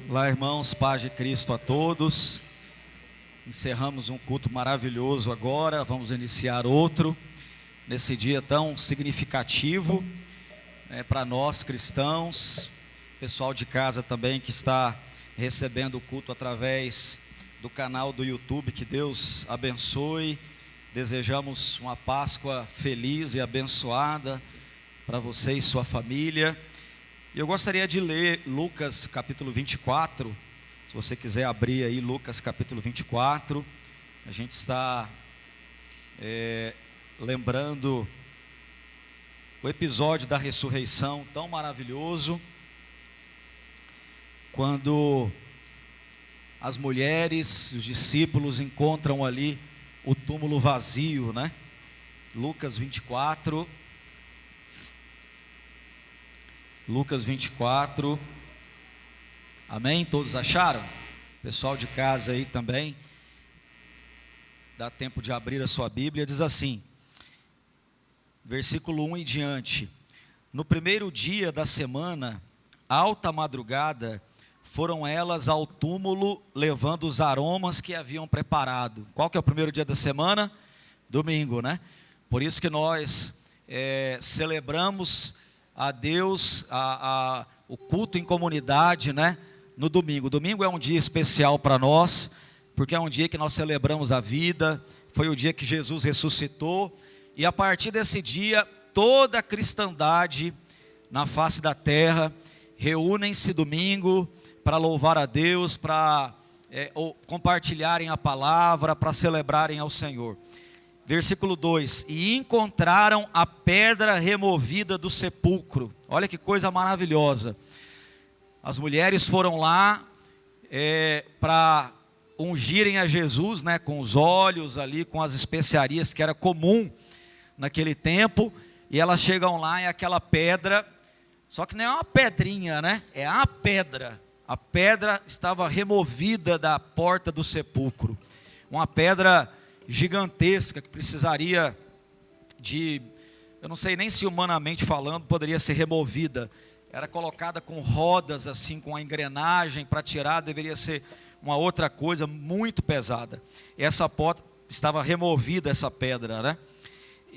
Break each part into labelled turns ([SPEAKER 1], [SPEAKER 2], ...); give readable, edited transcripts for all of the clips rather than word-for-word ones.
[SPEAKER 1] Olá, irmãos, paz de Cristo a todos. Encerramos um culto maravilhoso agora, vamos iniciar outro, nesse dia tão significativo para nós cristãos, pessoal de casa também que está recebendo o culto através do canal do YouTube, que Deus abençoe. Desejamos uma Páscoa feliz e abençoada para você e sua família. Eu gostaria de ler Lucas capítulo 24, se você quiser abrir aí Lucas capítulo 24, a gente está lembrando o episódio da ressurreição tão maravilhoso, quando as mulheres, os discípulos encontram ali o túmulo vazio, né? Lucas 24, amém? Todos acharam? Pessoal de casa aí também, dá tempo de abrir a sua Bíblia, diz assim, versículo 1 em diante: no primeiro dia da semana, alta madrugada, foram elas ao túmulo levando os aromas que haviam preparado. Qual que é o primeiro dia da semana? Domingo, né? Por isso que nós celebramos a Deus, o culto em comunidade, né? No domingo. Domingo é um dia especial para nós, porque é um dia que nós celebramos a vida, foi o dia que Jesus ressuscitou, e a partir desse dia, toda a cristandade na face da terra, reúnem-se domingo para louvar a Deus, para compartilharem a palavra, para celebrarem ao Senhor. Versículo 2: e encontraram a pedra removida do sepulcro. Olha que coisa maravilhosa. As mulheres foram lá para ungirem a Jesus, né, com os óleos ali, com as especiarias que era comum naquele tempo. E elas chegam lá e aquela pedra, só que não é uma pedrinha, né? É a pedra. A pedra estava removida da porta do sepulcro. Uma pedra gigantesca que precisaria de, eu não sei nem se humanamente falando poderia ser removida, era colocada com rodas assim, com a engrenagem para tirar, deveria ser uma outra coisa muito pesada. Essa porta estava removida, essa pedra, né?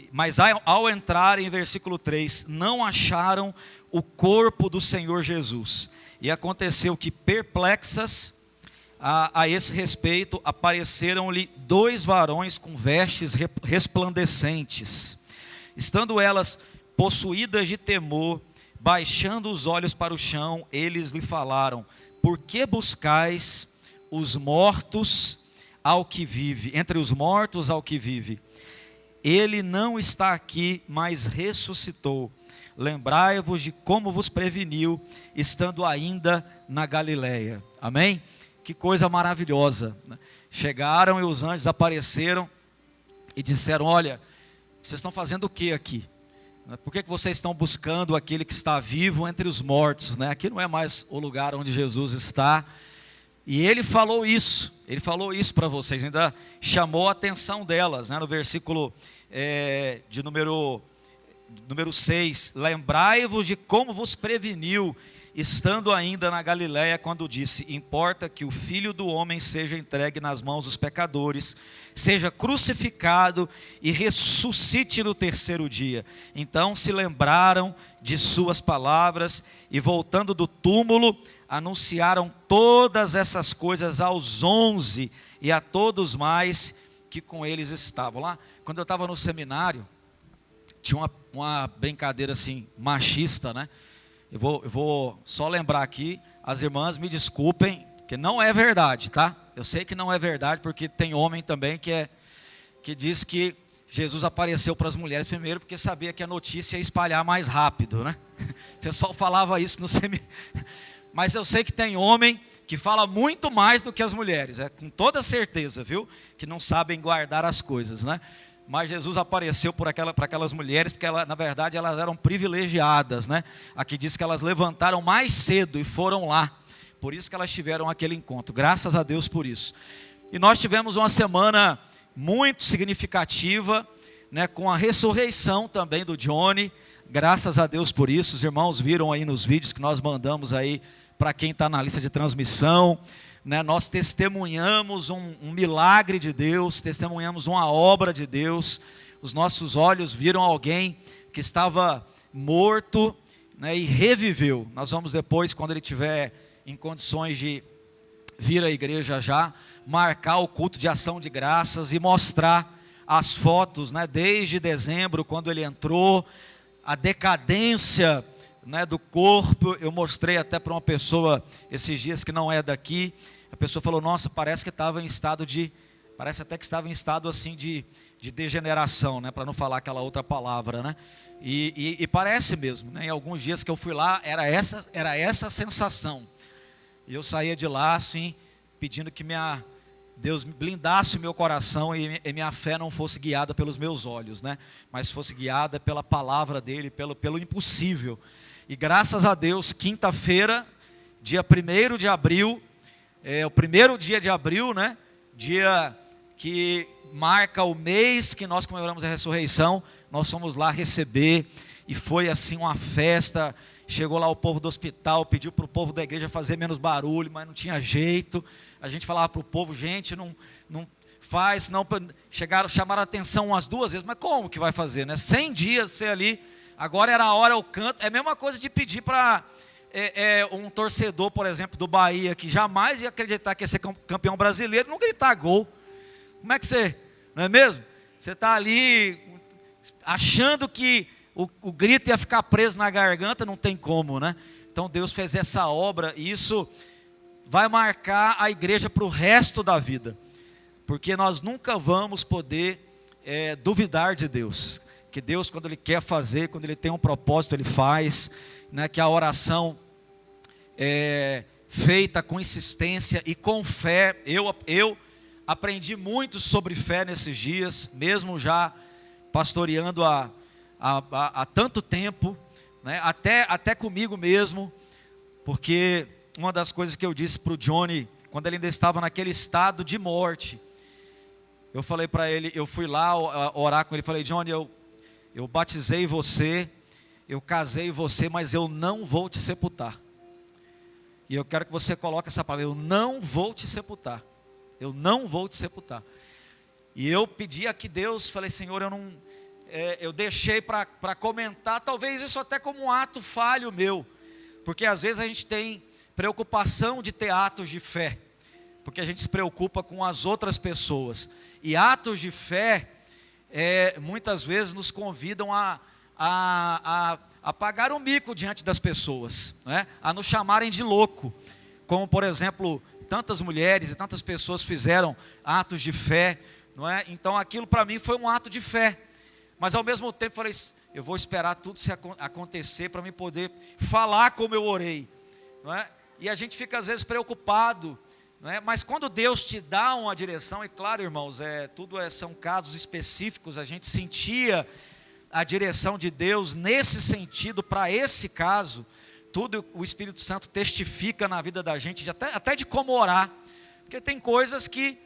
[SPEAKER 1] Mas ao entrar em versículo 3, não acharam o corpo do Senhor Jesus, e aconteceu que perplexas a esse respeito, apareceram-lhe dois varões com vestes resplandecentes. Estando elas possuídas de temor, baixando os olhos para o chão, eles lhe falaram: por que buscais os mortos ao que vive? Entre os mortos ao que vive? Ele não está aqui, mas ressuscitou. Lembrai-vos de como vos preveniu, estando ainda na Galileia. Amém? Que coisa maravilhosa, né? Chegaram e os anjos apareceram e disseram: olha, vocês estão fazendo o que aqui? Por que vocês estão buscando aquele que está vivo entre os mortos, né? Aqui não é mais o lugar onde Jesus está. E ele falou isso para vocês, ainda chamou a atenção delas, né? No versículo de número 6, lembrai-vos de como vos preveniu, estando ainda na Galileia, quando disse: importa que o Filho do Homem seja entregue nas mãos dos pecadores, seja crucificado e ressuscite no terceiro dia. Então se lembraram de suas palavras e, voltando do túmulo, anunciaram todas essas coisas aos 11 e a todos mais que com eles estavam. Lá, quando eu estava no seminário, tinha uma brincadeira assim, machista, né? Eu vou só lembrar aqui, as irmãs me desculpem, que não é verdade, tá? Eu sei que não é verdade, porque tem homem também que diz que Jesus apareceu para as mulheres primeiro, porque sabia que a notícia ia espalhar mais rápido, né? O pessoal falava isso no seminário. Mas eu sei que tem homem que fala muito mais do que as mulheres, com toda certeza, viu? Que não sabem guardar as coisas, né? Mas Jesus apareceu para aquelas mulheres, porque na verdade elas eram privilegiadas, né? Aqui diz que elas levantaram mais cedo e foram lá, por isso que elas tiveram aquele encontro, graças a Deus por isso. E nós tivemos uma semana muito significativa, né? Com a ressurreição também do Johnny, Graças a Deus por isso. Os irmãos viram aí nos vídeos que nós mandamos aí para quem está na lista de transmissão, né? Nós testemunhamos um milagre de Deus, testemunhamos uma obra de Deus. Os nossos olhos viram alguém que estava morto, né, e reviveu. Nós vamos depois, quando ele estiver em condições de vir à igreja já, marcar o culto de ação de graças e mostrar as fotos, né, desde dezembro, quando ele entrou, a decadência, né, do corpo. Eu mostrei até para uma pessoa esses dias que não é daqui. A pessoa falou: nossa, parece que estava em estado de, parece até que estava em estado assim de degeneração, né, para não falar aquela outra palavra, né? E parece mesmo, né? Em alguns dias que eu fui lá, era essa a sensação. E eu saía de lá assim, pedindo que Deus blindasse o meu coração e minha fé não fosse guiada pelos meus olhos, né? Mas fosse guiada pela palavra dele, pelo impossível. E graças a Deus, quinta-feira, dia 1º de abril, o primeiro dia de abril, né? Dia que marca o mês que nós comemoramos a ressurreição, nós fomos lá receber, e foi assim uma festa. Chegou lá o povo do hospital, pediu para o povo da igreja fazer menos barulho, mas não tinha jeito. A gente falava para o povo: gente, não faz, senão chamaram a atenção umas 2 vezes, mas como que vai fazer, né? 100 dias ser ali, agora era a hora, o canto. É a mesma coisa de pedir para um torcedor, por exemplo, do Bahia, que jamais ia acreditar que ia ser campeão brasileiro, não gritar gol. Como é que você, não é mesmo? Você está ali achando que o grito ia ficar preso na garganta, não tem como, né? Então Deus fez essa obra, e isso vai marcar a igreja para o resto da vida, porque nós nunca vamos poder duvidar de Deus, que Deus, quando Ele quer fazer, quando Ele tem um propósito, Ele faz, né? Que a oração é feita com insistência e com fé. Eu aprendi muito sobre fé nesses dias, mesmo já pastoreando há tanto tempo, né? Até comigo mesmo, porque uma das coisas que eu disse para o Johnny, quando ele ainda estava naquele estado de morte, eu falei para ele, eu fui lá orar com ele, falei: Johnny, eu batizei você, eu casei você, mas eu não vou te sepultar. E eu quero que você coloque essa palavra: eu não vou te sepultar. Eu não vou te sepultar. E eu pedi a que Deus, falei: Senhor, eu deixei para comentar, talvez isso até como um ato falho meu, porque às vezes a gente tem preocupação de ter atos de fé, porque a gente se preocupa com as outras pessoas, e atos de fé muitas vezes nos convidam a pagar um mico diante das pessoas, né? A nos chamarem de louco, como por exemplo, tantas mulheres e tantas pessoas fizeram atos de fé, não é? Então aquilo para mim foi um ato de fé, mas ao mesmo tempo falei: eu vou esperar tudo se acontecer para mim poder falar como eu orei, não é? E a gente fica às vezes preocupado, não é? Mas quando Deus te dá uma direção, e claro, irmãos, são casos específicos, a gente sentia a direção de Deus nesse sentido, para esse caso, tudo o Espírito Santo testifica na vida da gente, até de como orar, porque tem coisas que,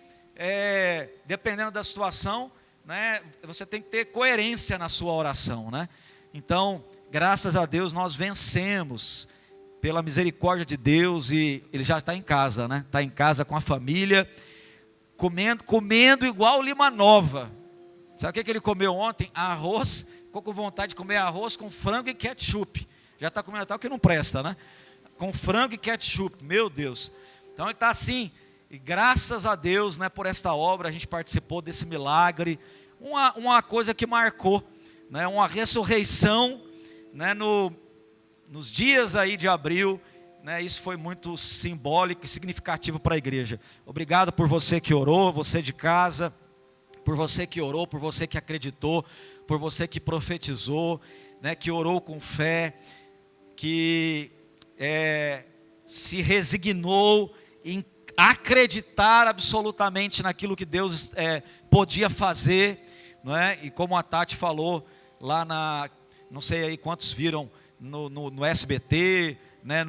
[SPEAKER 1] dependendo da situação, né, você tem que ter coerência na sua oração, né? Então, graças a Deus, nós vencemos, pela misericórdia de Deus, e ele já está em casa, né? Está em casa com a família, comendo igual Lima Nova. Sabe o que ele comeu ontem? Arroz, ficou com vontade de comer arroz com frango e ketchup. Já está comendo até o que não presta, né? Com frango e ketchup, meu Deus. Então ele está assim, e graças a Deus, né, por esta obra, a gente participou desse milagre, uma coisa que marcou, né, uma ressurreição, né, nos dias aí de abril, né? Isso foi muito simbólico e significativo para a igreja. Obrigado por você que orou, você de casa, por você que orou, por você que acreditou, por você que profetizou, né, que orou com fé, que se resignou em acreditar absolutamente naquilo que Deus podia fazer, não é? E como a Tati falou lá não sei aí quantos viram no SBT, né,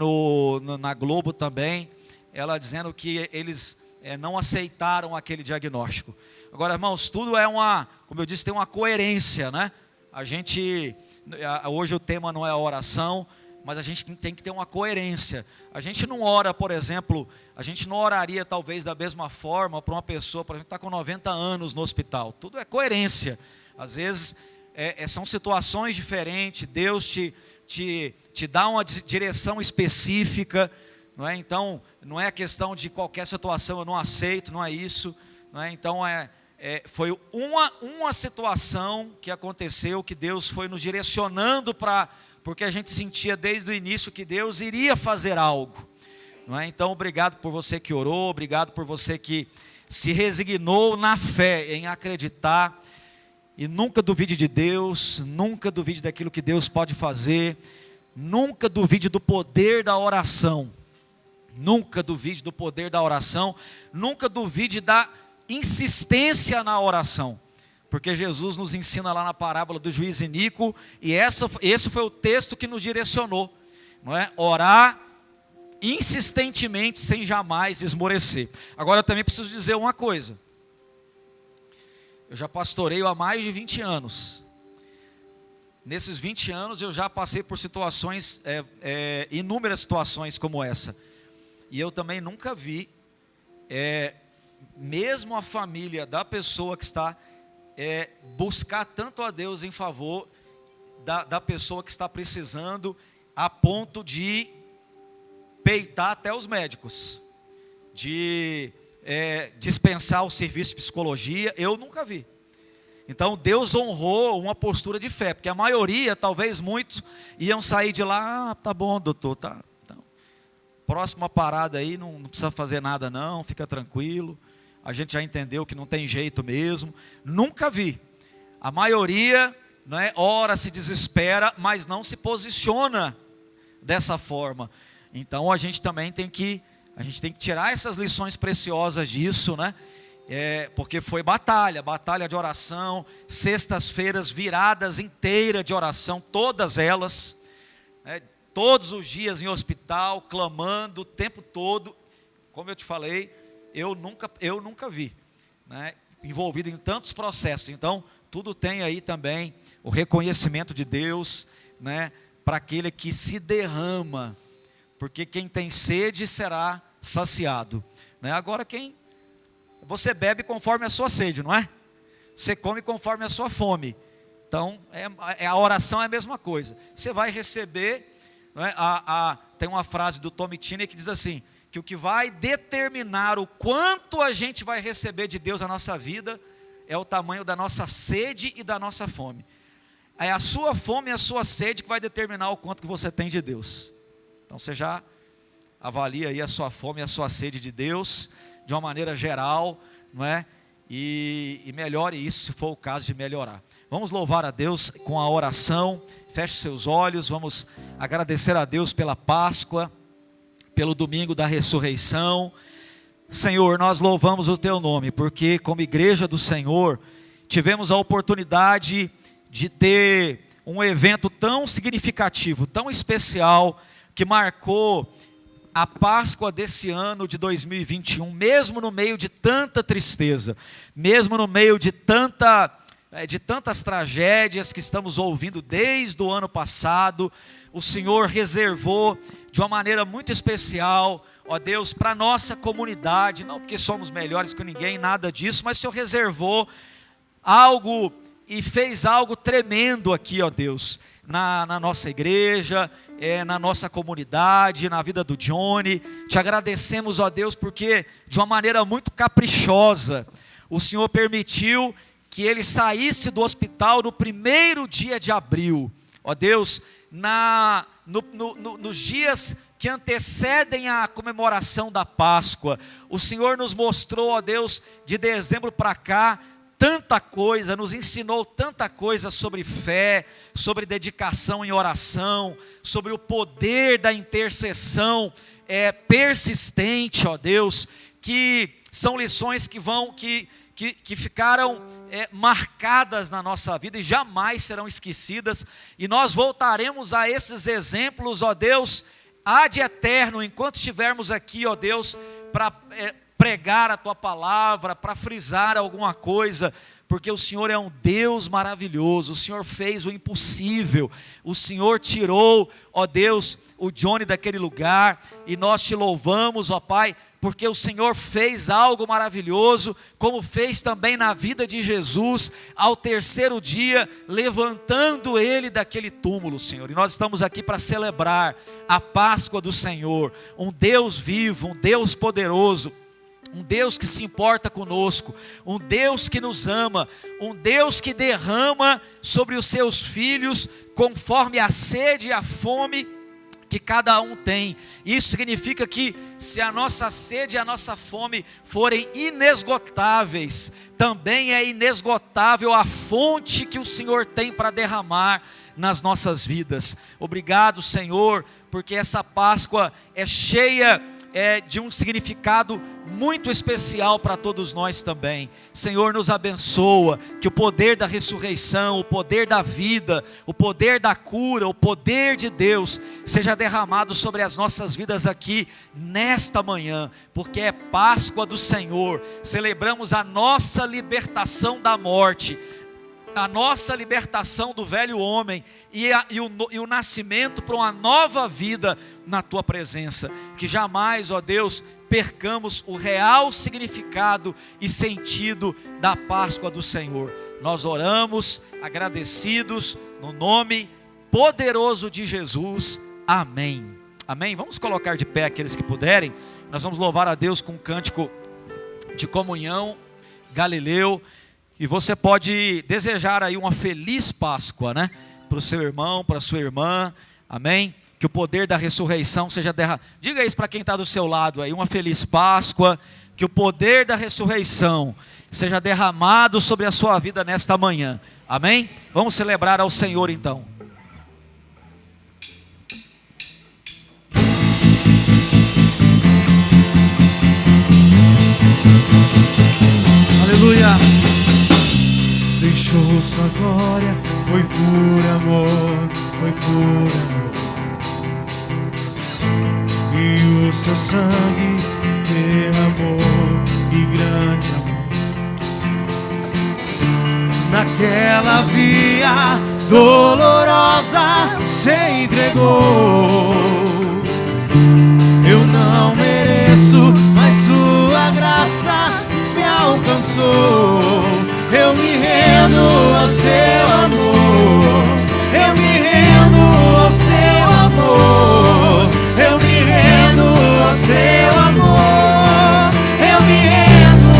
[SPEAKER 1] na Globo também, ela dizendo que eles não aceitaram aquele diagnóstico. Agora, irmãos, tudo como eu disse, tem uma coerência, né? A gente Hoje o tema não é a oração, mas a gente tem que ter uma coerência. A gente não ora, por exemplo, a gente não oraria talvez da mesma forma para uma pessoa, por exemplo, que está com 90 anos no hospital. Tudo é coerência. Às vezes são situações diferentes, Deus te dá uma direção específica, não é? Então, não é a questão de qualquer situação eu não aceito, não é isso, não é? Então, foi uma situação que aconteceu, que Deus foi nos direcionando porque a gente sentia desde o início que Deus iria fazer algo, não é? Então, obrigado por você que orou, obrigado por você que se resignou na fé, em acreditar, e nunca duvide de Deus, nunca duvide daquilo que Deus pode fazer, nunca duvide do poder da oração, nunca duvide do poder da oração, nunca duvide da insistência na oração, porque Jesus nos ensina lá na parábola do juiz iníquo, e esse foi o texto que nos direcionou, não é? Orar insistentemente, sem jamais esmorecer. Agora eu também preciso dizer uma coisa, eu já pastoreio há mais de 20 anos, nesses 20 anos eu já passei por situações, inúmeras situações como essa, e eu também nunca vi, mesmo a família da pessoa que está buscar tanto a Deus em favor da pessoa que está precisando, a ponto de peitar até os médicos, de dispensar o serviço de psicologia. Eu nunca vi. Então Deus honrou uma postura de fé, porque a maioria, talvez muitos, iam sair de lá, tá bom, doutor, tá, então, próxima parada aí, não precisa fazer nada não, fica tranquilo, a gente já entendeu que não tem jeito mesmo. Nunca vi. A maioria, né, ora se desespera, mas não se posiciona dessa forma. Então a gente também tem que tirar essas lições preciosas disso, né? Porque foi batalha de oração, sextas-feiras viradas inteiras de oração, todas elas, né, todos os dias em hospital, clamando o tempo todo. Como eu te falei, eu nunca vi, né, envolvido em tantos processos. Então, tudo tem aí também o reconhecimento de Deus, né, para aquele que se derrama, porque quem tem sede será saciado, né? Agora você bebe conforme a sua sede, não é? Você come conforme a sua fome. Então, a oração é a mesma coisa. Você vai receber, não é? Tem uma frase do Tommy Tiner que diz assim, que o que vai determinar o quanto a gente vai receber de Deus na nossa vida é o tamanho da nossa sede e da nossa fome. É a sua fome e a sua sede que vai determinar o quanto que você tem de Deus. Então você já avalia aí a sua fome e a sua sede de Deus de uma maneira geral, não é? E melhore isso se for o caso de melhorar. Vamos louvar a Deus com a oração. Feche seus olhos, vamos agradecer a Deus pela Páscoa, pelo domingo da ressurreição. Senhor, nós louvamos o teu nome, porque como igreja do Senhor, tivemos a oportunidade de ter um evento tão significativo, tão especial, que marcou a Páscoa desse ano de 2021, mesmo no meio de tanta tristeza, mesmo no meio de tantas tragédias que estamos ouvindo desde o ano passado, o Senhor reservou de uma maneira muito especial, ó Deus, para a nossa comunidade, não porque somos melhores que ninguém, nada disso, mas o Senhor reservou algo e fez algo tremendo aqui, ó Deus, na nossa igreja, na nossa comunidade, na vida do Johnny. Te agradecemos, ó Deus, porque de uma maneira muito caprichosa, o Senhor permitiu que ele saísse do hospital no primeiro dia de abril, ó Deus, nos dias que antecedem a comemoração da Páscoa. O Senhor nos mostrou, ó Deus, de dezembro para cá, tanta coisa, nos ensinou tanta coisa sobre fé, sobre dedicação em oração, sobre o poder da intercessão persistente, ó Deus, que são lições que ficaram marcadas na nossa vida e jamais serão esquecidas, e nós voltaremos a esses exemplos, ó Deus, ad eterno, enquanto estivermos aqui, ó Deus, para pregar a tua palavra, para frisar alguma coisa, porque o Senhor é um Deus maravilhoso. O Senhor fez o impossível. O Senhor tirou, ó Deus, o Johnny daquele lugar, e nós te louvamos, ó Pai, porque o Senhor fez algo maravilhoso, como fez também na vida de Jesus, ao terceiro dia, levantando ele daquele túmulo, Senhor. E nós estamos aqui para celebrar a Páscoa do Senhor, um Deus vivo, um Deus poderoso, um Deus que se importa conosco, um Deus que nos ama, um Deus que derrama sobre os seus filhos, conforme a sede e a fome que cada um tem. Isso significa que se a nossa sede e a nossa fome forem inesgotáveis, também é inesgotável a fonte que o Senhor tem para derramar nas nossas vidas. Obrigado, Senhor, porque essa Páscoa é cheia de um significado muito especial para todos nós também. Senhor, nos abençoa, que o poder da ressurreição, o poder da vida, o poder da cura, o poder de Deus seja derramado sobre as nossas vidas aqui nesta manhã, porque é Páscoa do Senhor. Celebramos a nossa libertação da morte, a nossa libertação do velho homem e o nascimento para uma nova vida na Tua presença. Que jamais, ó Deus, percamos o real significado e sentido da Páscoa do Senhor. Nós oramos agradecidos no nome poderoso de Jesus. Amém. Amém. Vamos colocar de pé aqueles que puderem. Nós vamos louvar a Deus com um cântico de comunhão, Galileu. E você pode desejar aí uma feliz Páscoa, né? Para o seu irmão, para a sua irmã, amém? Que o poder da ressurreição seja derramado. Diga isso para quem está do seu lado aí, uma feliz Páscoa. Que o poder da ressurreição seja derramado sobre a sua vida nesta manhã, amém? Vamos celebrar ao Senhor então.
[SPEAKER 2] Aleluia. Deixou sua glória, foi por amor, foi por amor. E o seu sangue derramou, e grande amor. Naquela via dolorosa se entregou. Eu não mereço, mas sua graça me alcançou. Eu me rendo ao seu amor. Eu me rendo ao seu amor. Eu me rendo ao seu amor. Eu me rendo.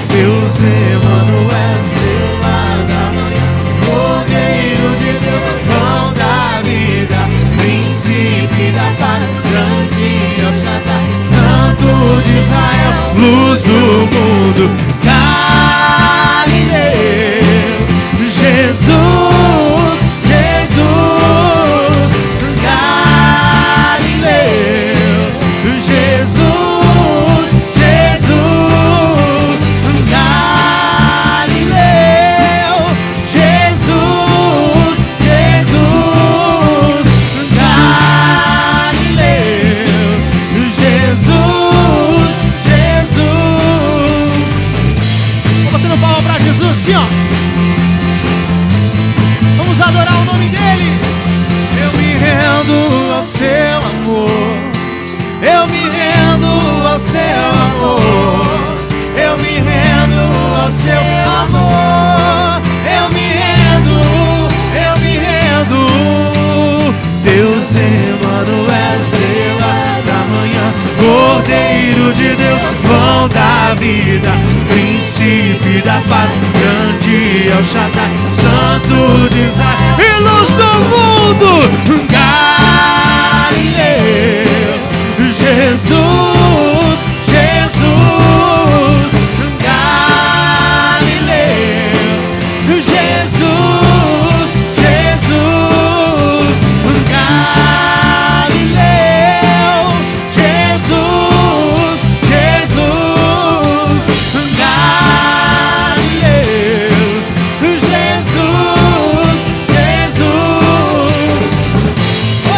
[SPEAKER 2] Deus Emanuel, estrela da manhã, Cordeiro de Deus, pão da vida, príncipe da paz, grande El Shaddai, Santo de Israel, luz do mundo, Galileu, Jesus, Jesus, Galileu, Jesus, Jesus, Galileu, Jesus, Jesus, Galileu, Jesus, Jesus. Vou batendo palma pra Jesus assim, ó. Vamos adorar o nome dele. Eu me rendo ao seu amor. Eu me rendo ao seu amor. Eu me rendo ao seu amor. Eu me rendo, eu me rendo. Deus Emanuel, estrela da manhã, Cordeiro de Deus, pão da vida, príncipe da paz, grande El Shaddai, Santo de Israel e luz do mundo, Galileu, Jesus, Jesus, Galileu, Jesus, Jesus, Galileu, Jesus, Jesus, Galileu, Jesus, Jesus. Oh!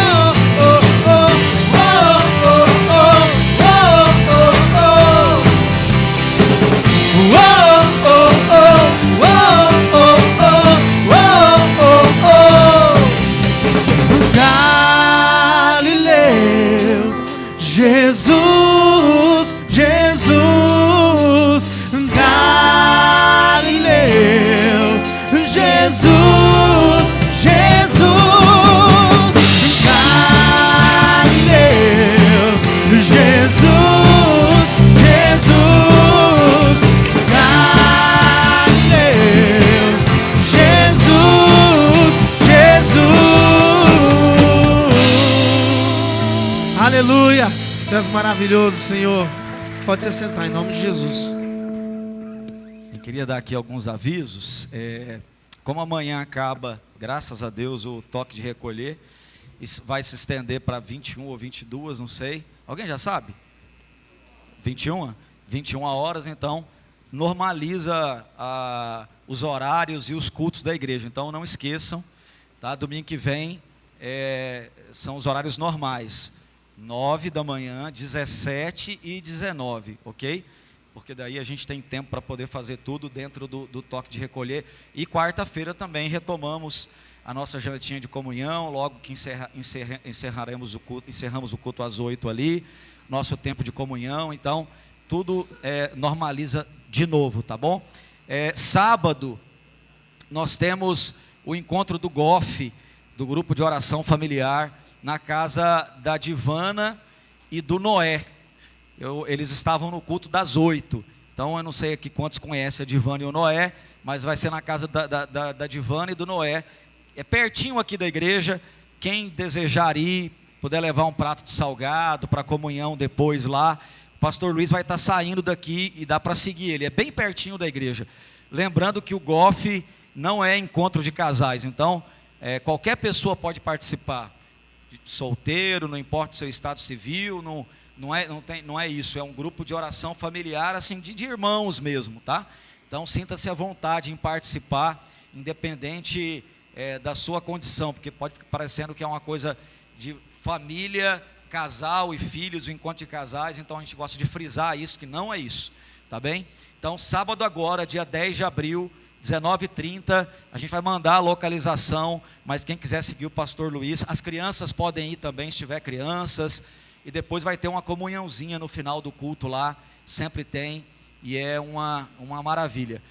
[SPEAKER 2] Aleluia. Deus maravilhoso, Senhor. Pode se sentar em nome de Jesus.
[SPEAKER 1] Eu queria dar aqui alguns avisos. Como amanhã acaba, graças a Deus, o toque de recolher, isso vai se estender para 21 ou 22, não sei. Alguém já sabe? 21? 21 horas, então normaliza os horários e os cultos da igreja. Então não esqueçam, tá? Domingo que vem são os horários normais. 9 da manhã, 17 e 19, ok? Porque daí a gente tem tempo para poder fazer tudo dentro do toque de recolher. E quarta-feira também retomamos a nossa jantinha de comunhão, logo que encerramos o culto às 8 ali, nosso tempo de comunhão. Então, tudo normaliza de novo, tá bom? Sábado, nós temos o encontro do GOF, do grupo de oração familiar, na casa da Divana e do Noé. Eles estavam no culto das 8. Então eu não sei aqui quantos conhecem a Divana e o Noé, mas vai ser na casa da Divana e do Noé. É pertinho aqui da igreja. Quem desejar ir, puder levar um prato de salgado para comunhão depois lá, o pastor Luiz vai estar saindo daqui e dá para seguir ele. É bem pertinho da igreja. Lembrando que o GOF não é encontro de casais, então qualquer pessoa pode participar. Solteiro, não importa o seu estado civil, não é isso, é um grupo de oração familiar, assim, de irmãos mesmo, tá? Então sinta-se à vontade em participar, independente da sua condição, porque pode ficar parecendo que é uma coisa de família, casal e filhos, o encontro de casais, então a gente gosta de frisar isso, que não é isso, tá bem? Então sábado agora, dia 10 de abril, 19h30, a gente vai mandar a localização, mas quem quiser seguir o pastor Luiz, as crianças podem ir também, se tiver crianças, e depois vai ter uma comunhãozinha no final do culto lá, sempre tem, e é uma maravilha.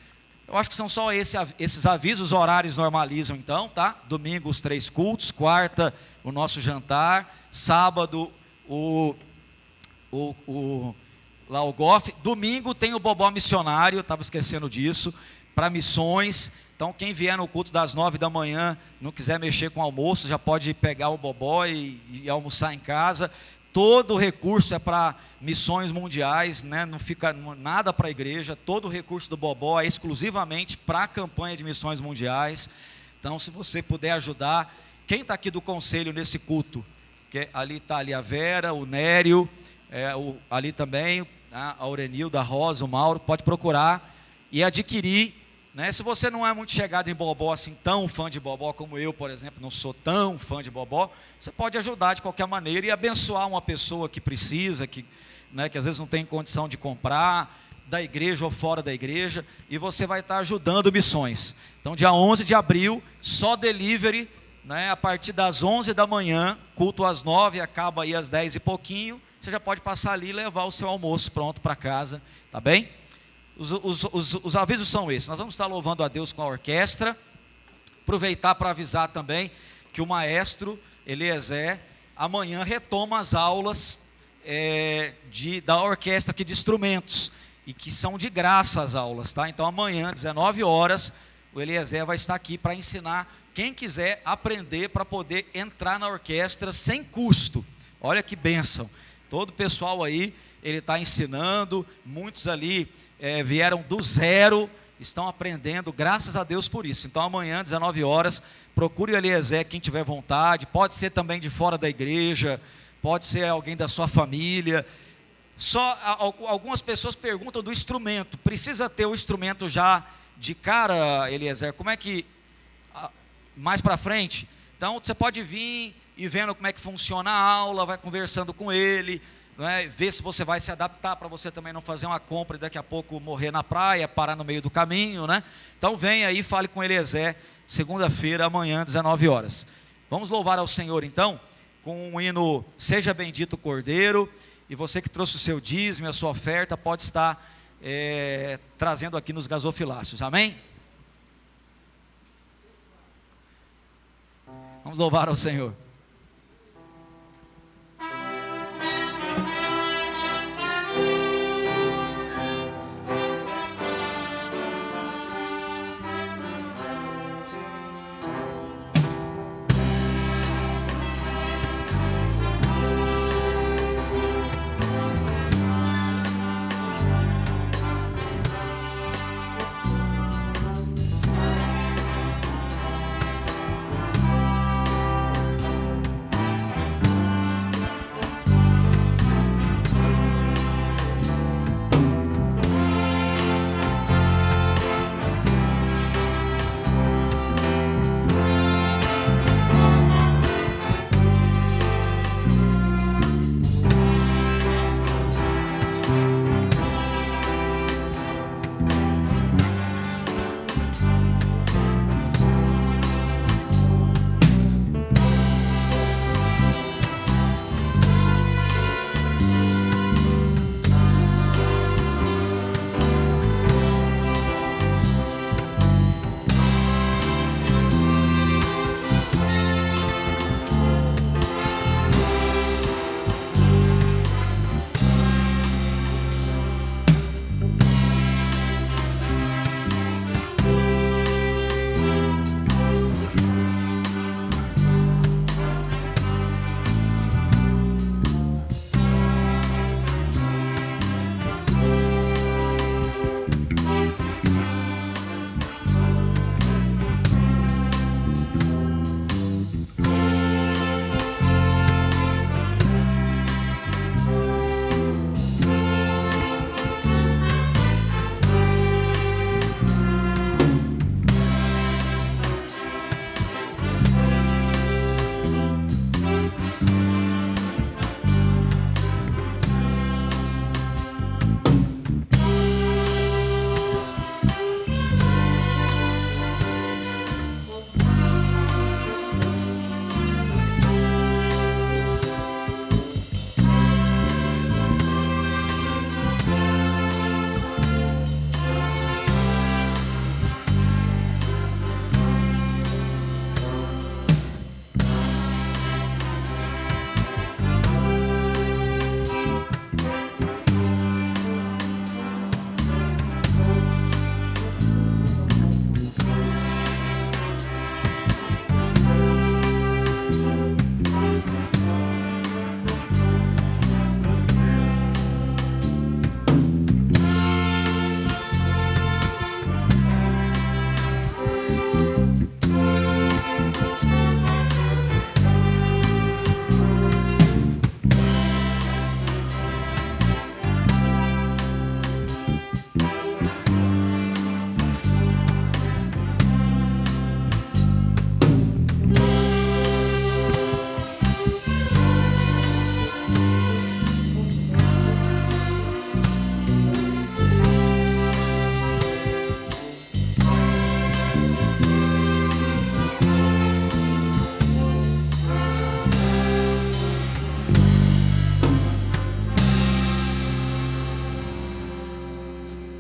[SPEAKER 1] Eu acho que são só esses avisos. Os horários normalizam então, tá? Domingo os 3 cultos, quarta o nosso jantar, sábado lá o GOF, domingo tem o Bobó Missionário, estava esquecendo disso, para missões. Então quem vier no culto das 9 da manhã, não quiser mexer com o almoço, já pode pegar o Bobó e almoçar em casa. Todo o recurso é para missões mundiais, né? Não fica nada para a igreja, todo o recurso do Bobó é exclusivamente para a campanha de missões mundiais. Então se você puder ajudar, quem está aqui do conselho nesse culto, que ali está ali a Vera, o Nério, ali também, a Aurenilda, a Rosa, o Mauro, pode procurar e adquirir, né? Se você não é muito chegado em Bobó, assim, tão fã de Bobó como eu, por exemplo, não sou tão fã de Bobó, você pode ajudar de qualquer maneira e abençoar uma pessoa que precisa, que às vezes não tem condição de comprar, da igreja ou fora da igreja, e você vai estar ajudando missões. Então dia 11 de abril, só delivery, né? A partir das 11 da manhã, culto às 9, acaba aí às 10 e pouquinho, você já pode passar ali e levar o seu almoço pronto para casa, tá bem? Os avisos são esses. Nós vamos estar louvando a Deus com a orquestra. Aproveitar para avisar também que o maestro Eliezer amanhã retoma as aulas da orquestra aqui de instrumentos, e que são de graça as aulas, tá? Então amanhã, 19 horas, o Eliezer vai estar aqui para ensinar quem quiser aprender para poder entrar na orquestra sem custo. Olha que bênção. Todo o pessoal aí, ele está ensinando, muitos ali vieram do zero, estão aprendendo, graças a Deus por isso. Então amanhã, 19 horas, procure o Eliezer, quem tiver vontade, pode ser também de fora da igreja, pode ser alguém da sua família. Só algumas pessoas perguntam do instrumento, precisa ter o instrumento já de cara, Eliezer? Como é que, mais para frente? Então você pode vir e vendo como é que funciona a aula, vai conversando com ele, né, ver se você vai se adaptar, para você também não fazer uma compra e daqui a pouco morrer na praia, parar no meio do caminho, né? Então vem aí, fale com Eliezer, segunda-feira, amanhã, 19 horas. Vamos louvar ao Senhor então, com o hino Seja Bendito o Cordeiro, e você que trouxe o seu dízimo, a sua oferta, pode estar trazendo aqui nos gasofilácios, amém? Vamos louvar ao Senhor.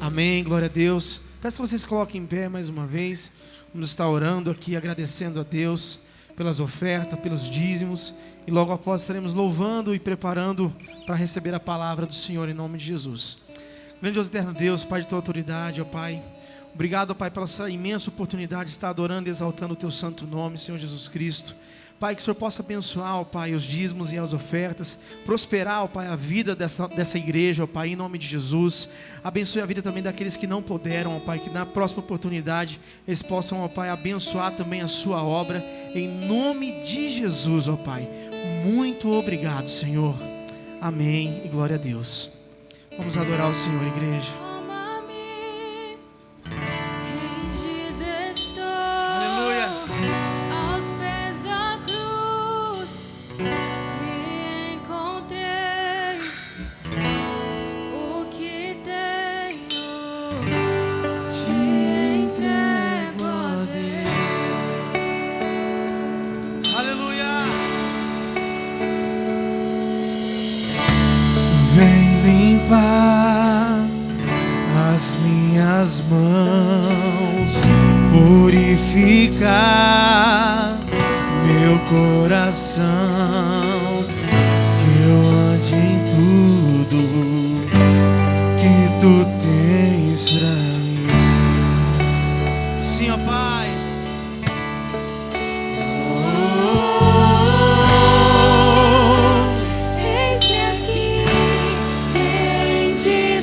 [SPEAKER 2] Amém, glória a Deus. Peço que vocês coloquem em pé mais uma vez. Vamos estar orando aqui, agradecendo a Deus pelas ofertas, pelos dízimos. E logo após estaremos louvando e preparando para receber a palavra do Senhor em nome de Jesus. Grandioso eterno Deus, Pai de tua autoridade, ó Pai. Obrigado, ó Pai, pela essa imensa oportunidade de estar adorando e exaltando o teu santo nome, Senhor Jesus Cristo. Pai, que o Senhor possa abençoar, ó Pai, os dízimos e as ofertas, prosperar, ó Pai, a vida dessa igreja, ó Pai, em nome de Jesus. Abençoe a vida também daqueles que não puderam, ó Pai, que na próxima oportunidade eles possam, ó Pai, abençoar também a sua obra, em nome de Jesus, ó Pai. Muito obrigado, Senhor. Amém e glória a Deus. Vamos adorar o Senhor, igreja. As minhas mãos, purificar meu coração, que eu ande em tudo que tu tens pra mim. Sim, ó Pai.
[SPEAKER 3] Eis-me aqui, em ti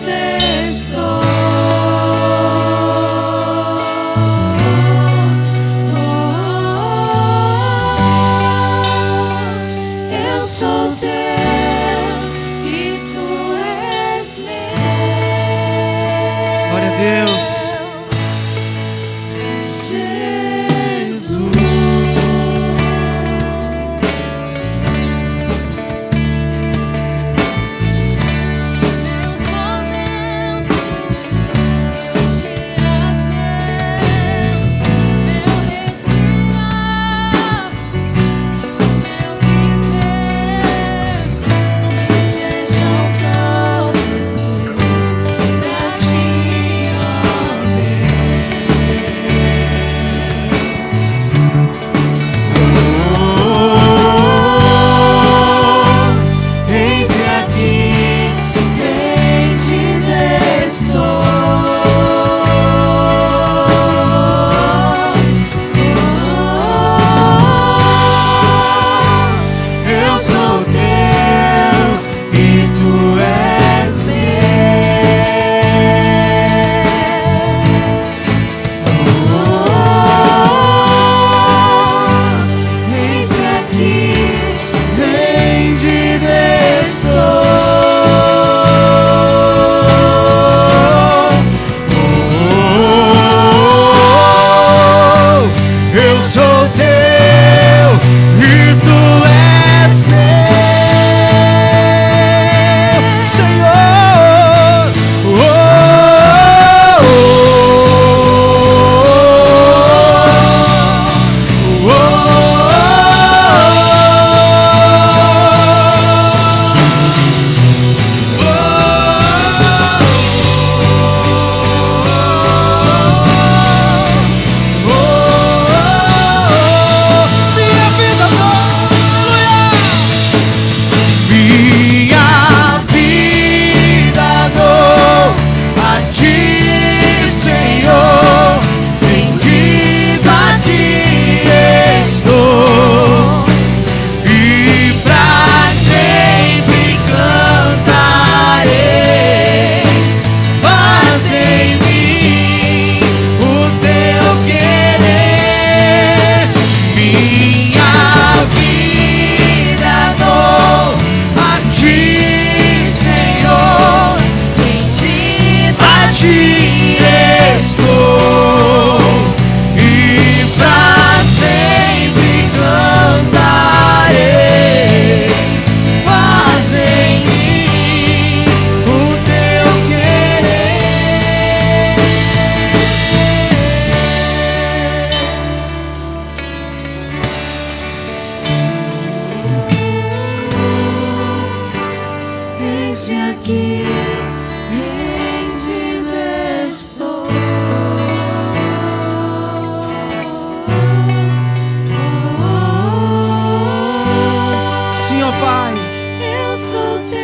[SPEAKER 3] sou teu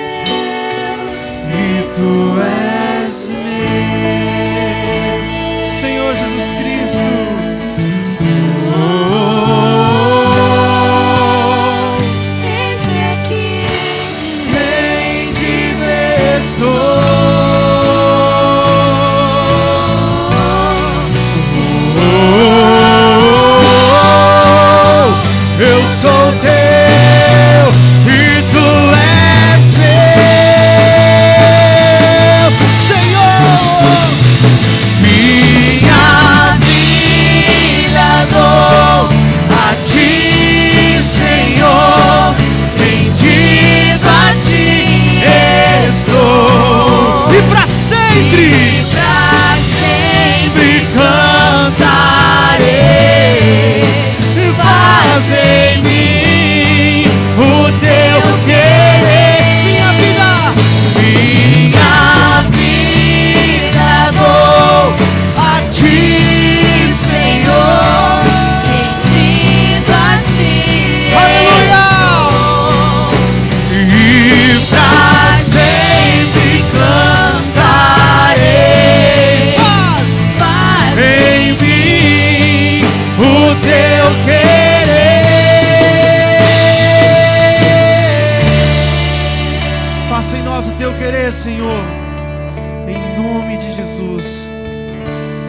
[SPEAKER 2] e tu és meu. Senhor Jesus Cristo.
[SPEAKER 3] Eis-me aqui,
[SPEAKER 2] Rende-me estou. Eu sou teu e tu és meu, Senhor. Minha vida dou a ti, Senhor. Rendido a ti estou. E pra sempre, cantarei. Faz em mim o teu querer. Minha vida dou a ti, Senhor.
[SPEAKER 3] rendido a ti.
[SPEAKER 2] Aleluia! E pra sempre cantarei.
[SPEAKER 3] Faz
[SPEAKER 2] Em mim o teu querer. Faça em nós o teu querer, Senhor, em nome de Jesus.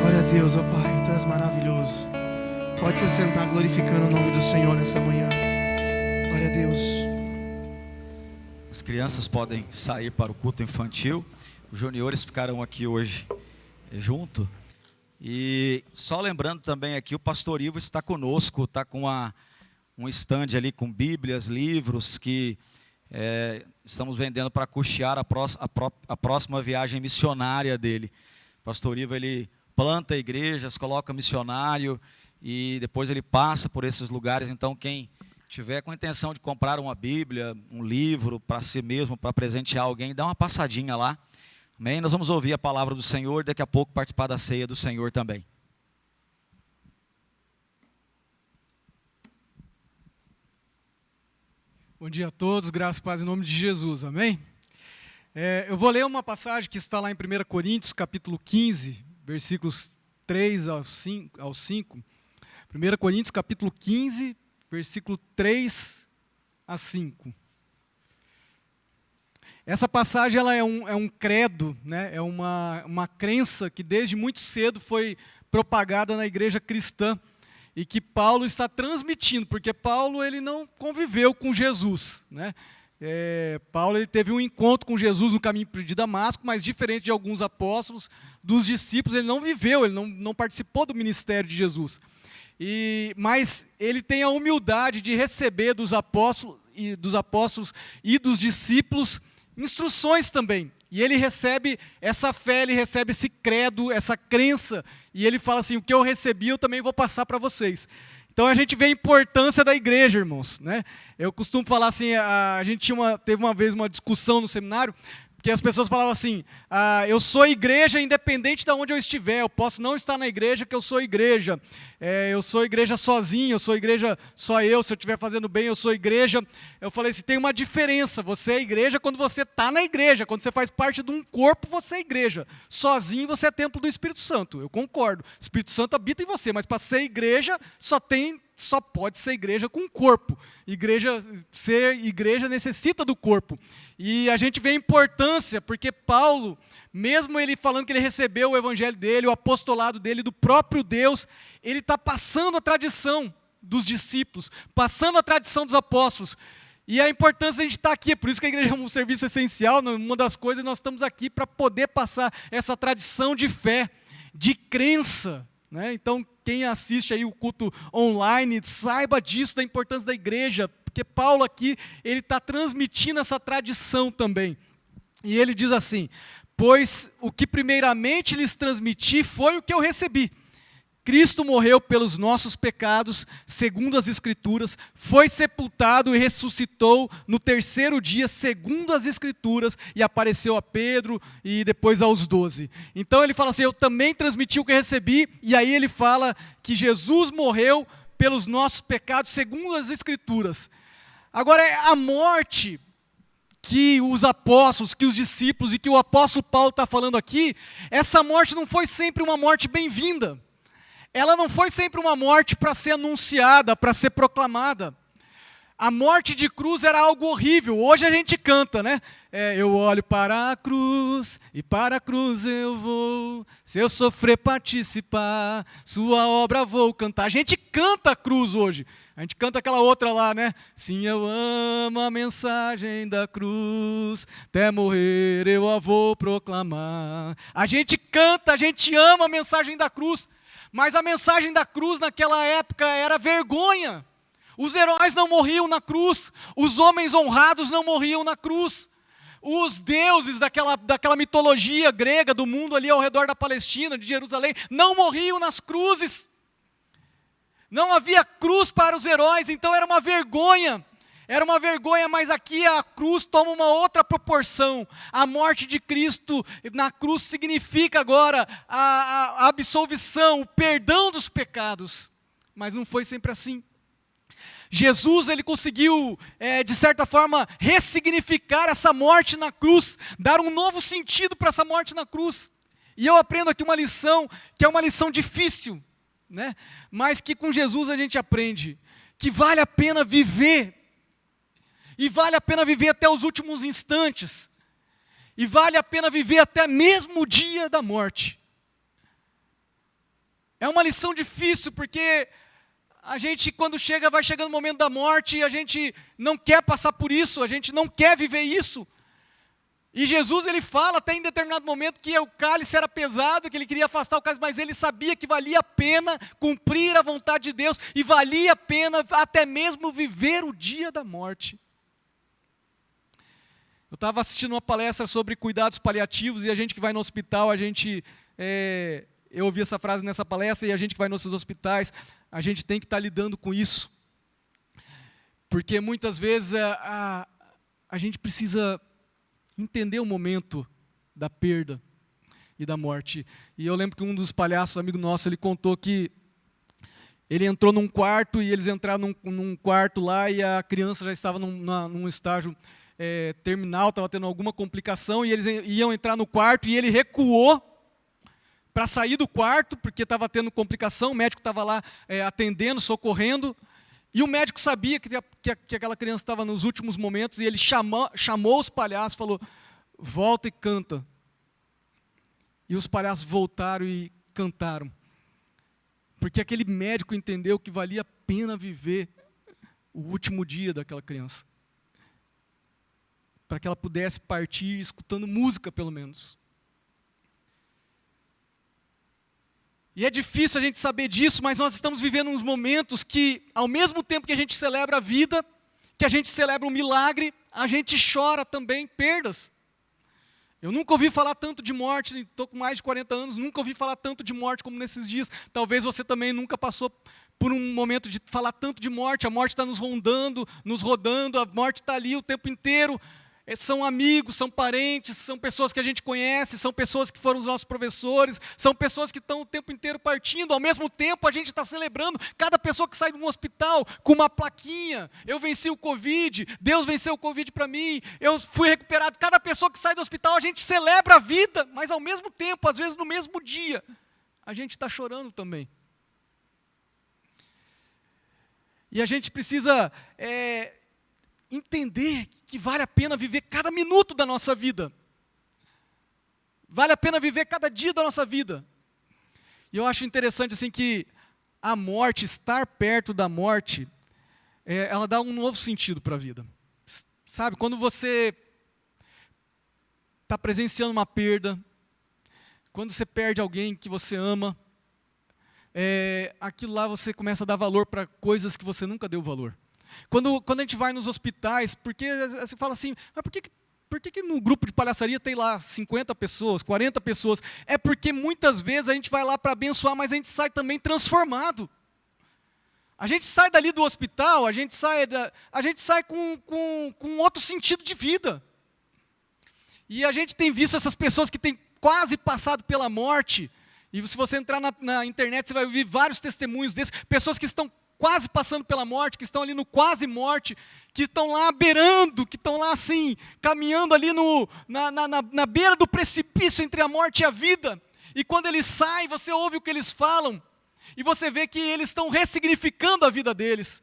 [SPEAKER 2] Glória a Deus, ó Pai, tu és maravilhoso. Pode se sentar glorificando o nome do Senhor nessa manhã. Glória a Deus.
[SPEAKER 1] As crianças podem sair para o culto infantil. Os juniores ficarão aqui hoje junto. E só lembrando também aqui, o pastor Ivo está conosco, está com um stand ali com bíblias, livros que estamos vendendo para custear a próxima viagem missionária dele. O pastor Ivo, ele planta igrejas, coloca missionário e depois ele passa por esses lugares. Então quem tiver com a intenção de comprar uma bíblia, um livro para si mesmo, para presentear alguém, dá uma passadinha lá. Amém? Nós vamos ouvir a palavra do Senhor e daqui a pouco participar da ceia do Senhor também.
[SPEAKER 4] Bom dia a todos, graças e paz em nome de Jesus, amém? Eu vou ler uma passagem que está lá em 1 Coríntios, capítulo 15, versículos 3 ao 5. 1 Coríntios, capítulo 15, versículo 3 a 5. Essa passagem ela é um credo, né? É uma crença que desde muito cedo foi propagada na igreja cristã e que Paulo está transmitindo, porque Paulo ele não conviveu com Jesus, né? Paulo ele teve um encontro com Jesus no caminho de Damasco, mas diferente de alguns apóstolos, dos discípulos, ele não viveu, ele não participou do ministério de Jesus. Mas ele tem a humildade de receber dos apóstolos e dos discípulos instruções também. E ele recebe essa fé, ele recebe esse credo, essa crença, e ele fala assim: o que eu recebi eu também vou passar para vocês. Então a gente vê a importância da igreja, irmãos, né? Eu costumo falar assim, a gente teve uma vez uma discussão no seminário, que as pessoas falavam assim: eu sou igreja independente de onde eu estiver, eu posso não estar na igreja que eu sou igreja, eu sou igreja sozinho, eu sou igreja só eu, se eu estiver fazendo bem eu sou igreja. Eu falei assim, tem uma diferença, você é igreja quando você está na igreja, quando você faz parte de um corpo você é igreja, sozinho você é templo do Espírito Santo, eu concordo, o Espírito Santo habita em você, mas para ser igreja só pode ser igreja com corpo. Ser igreja necessita do corpo. E a gente vê a importância, porque Paulo, mesmo ele falando que ele recebeu o evangelho dele, o apostolado dele, do próprio Deus, ele está passando a tradição dos discípulos, passando a tradição dos apóstolos. E a importância de a gente estar aqui, por isso que a igreja é um serviço essencial, uma das coisas, nós estamos aqui para poder passar essa tradição de fé, de crença, né? Então, quem assiste aí o culto online, saiba disso, da importância da igreja, porque Paulo aqui, ele está transmitindo essa tradição também. E ele diz assim: pois o que primeiramente lhes transmiti foi o que eu recebi. Cristo morreu pelos nossos pecados, segundo as Escrituras, foi sepultado e ressuscitou no terceiro dia, segundo as Escrituras, e apareceu a Pedro e depois aos 12. Então ele fala assim, eu também transmiti o que recebi, e aí ele fala que Jesus morreu pelos nossos pecados, segundo as Escrituras. Agora, a morte, que os apóstolos, que os discípulos e que o apóstolo Paulo está falando aqui, essa morte não foi sempre uma morte bem-vinda. Ela não foi sempre uma morte para ser anunciada, para ser proclamada. A morte de cruz era algo horrível. Hoje a gente canta, né? Eu olho para a cruz e para a cruz eu vou. Se eu sofrer participar, sua obra vou cantar. A gente canta a cruz hoje. A gente canta aquela outra lá, né? Sim, eu amo a mensagem da cruz, até morrer eu a vou proclamar. A gente canta, a gente ama a mensagem da cruz. Mas a mensagem da cruz naquela época era vergonha. Os heróis não morriam na cruz, os homens honrados não morriam na cruz, os deuses daquela mitologia grega do mundo ali ao redor da Palestina, de Jerusalém, não morriam nas cruzes. Não havia cruz para os heróis, então era uma vergonha, mas aqui a cruz toma uma outra proporção. A morte de Cristo na cruz significa agora a absolvição, o perdão dos pecados, mas não foi sempre assim. Jesus, ele conseguiu, de certa forma, ressignificar essa morte na cruz, dar um novo sentido para essa morte na cruz. E eu aprendo aqui uma lição, que é uma lição difícil, né? Mas que com Jesus a gente aprende, que vale a pena viver, e vale a pena viver até os últimos instantes, e vale a pena viver até mesmo o dia da morte. É uma lição difícil, porque a gente, quando vai chegando o momento da morte, a gente não quer passar por isso, a gente não quer viver isso. E Jesus, ele fala até em determinado momento que o cálice era pesado, que ele queria afastar o cálice, mas ele sabia que valia a pena cumprir a vontade de Deus, e valia a pena até mesmo viver o dia da morte. Eu estava assistindo uma palestra sobre cuidados paliativos, e a gente que vai no hospital, eu ouvi essa frase nessa palestra, e a gente que vai nos hospitais, a gente tem que estar lidando com isso. Porque muitas vezes a gente precisa entender o momento da perda e da morte. E eu lembro que um dos palhaços, amigo nosso, ele contou que ele entrou num quarto, e eles entraram num quarto lá, e a criança já estava num estágio terminal, estava tendo alguma complicação, e eles iam entrar no quarto, e ele recuou para sair do quarto, porque estava tendo complicação, o médico estava lá atendendo, socorrendo, e o médico sabia que aquela criança estava nos últimos momentos, e ele chamou os palhaços, falou, volta e canta. E os palhaços voltaram e cantaram, porque aquele médico entendeu que valia a pena viver o último dia daquela criança, para que ela pudesse partir escutando música, pelo menos. E é difícil a gente saber disso, mas nós estamos vivendo uns momentos que, ao mesmo tempo que a gente celebra a vida, que a gente celebra um milagre, a gente chora também perdas. Eu nunca ouvi falar tanto de morte, estou com mais de 40 anos, nunca ouvi falar tanto de morte como nesses dias. Talvez você também nunca passou por um momento de falar tanto de morte. A morte está nos rondando, nos rodando, a morte está ali o tempo inteiro. São amigos, são parentes, são pessoas que a gente conhece, são pessoas que foram os nossos professores, são pessoas que estão o tempo inteiro partindo. Ao mesmo tempo, a gente está celebrando cada pessoa que sai de um hospital com uma plaquinha. Eu venci o Covid, Deus venceu o Covid para mim, eu fui recuperado. Cada pessoa que sai do hospital, a gente celebra a vida, mas ao mesmo tempo, às vezes no mesmo dia, a gente está chorando também. E a gente precisa entender que vale a pena viver cada minuto da nossa vida. Vale a pena viver cada dia da nossa vida. E eu acho interessante assim que a morte, estar perto da morte, ela dá um novo sentido para a vida. Sabe, quando você está presenciando uma perda, quando você perde alguém que você ama, aquilo lá você começa a dar valor para coisas que você nunca deu valor. Quando a gente vai nos hospitais, porque você fala assim, mas por que no grupo de palhaçaria tem lá 50 pessoas, 40 pessoas? É porque muitas vezes a gente vai lá para abençoar, mas a gente sai também transformado. A gente sai dali do hospital, a gente sai com outro sentido de vida. E a gente tem visto essas pessoas que têm quase passado pela morte, e se você entrar na internet, você vai ouvir vários testemunhos desses, pessoas que estão quase passando pela morte, que estão ali no quase morte, que estão lá beirando, que estão lá assim, caminhando ali na beira do precipício entre a morte e a vida. E quando eles saem, você ouve o que eles falam, e você vê que eles estão ressignificando a vida deles.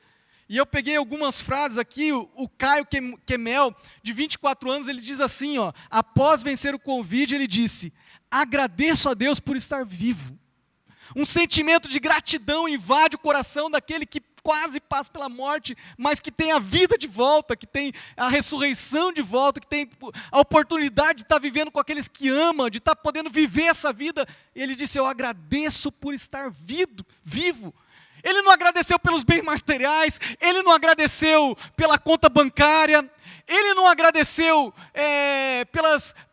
[SPEAKER 4] E eu peguei algumas frases aqui, o Caio Kemel, de 24 anos, ele diz assim, ó, após vencer o Covid, ele disse, agradeço a Deus por estar vivo. Um sentimento de gratidão invade o coração daquele que quase passa pela morte, mas que tem a vida de volta, que tem a ressurreição de volta, que tem a oportunidade de estar vivendo com aqueles que ama, de estar podendo viver essa vida. Ele disse, eu agradeço por estar vivo. Ele não agradeceu pelos bens materiais, ele não agradeceu pela conta bancária, ele não agradeceu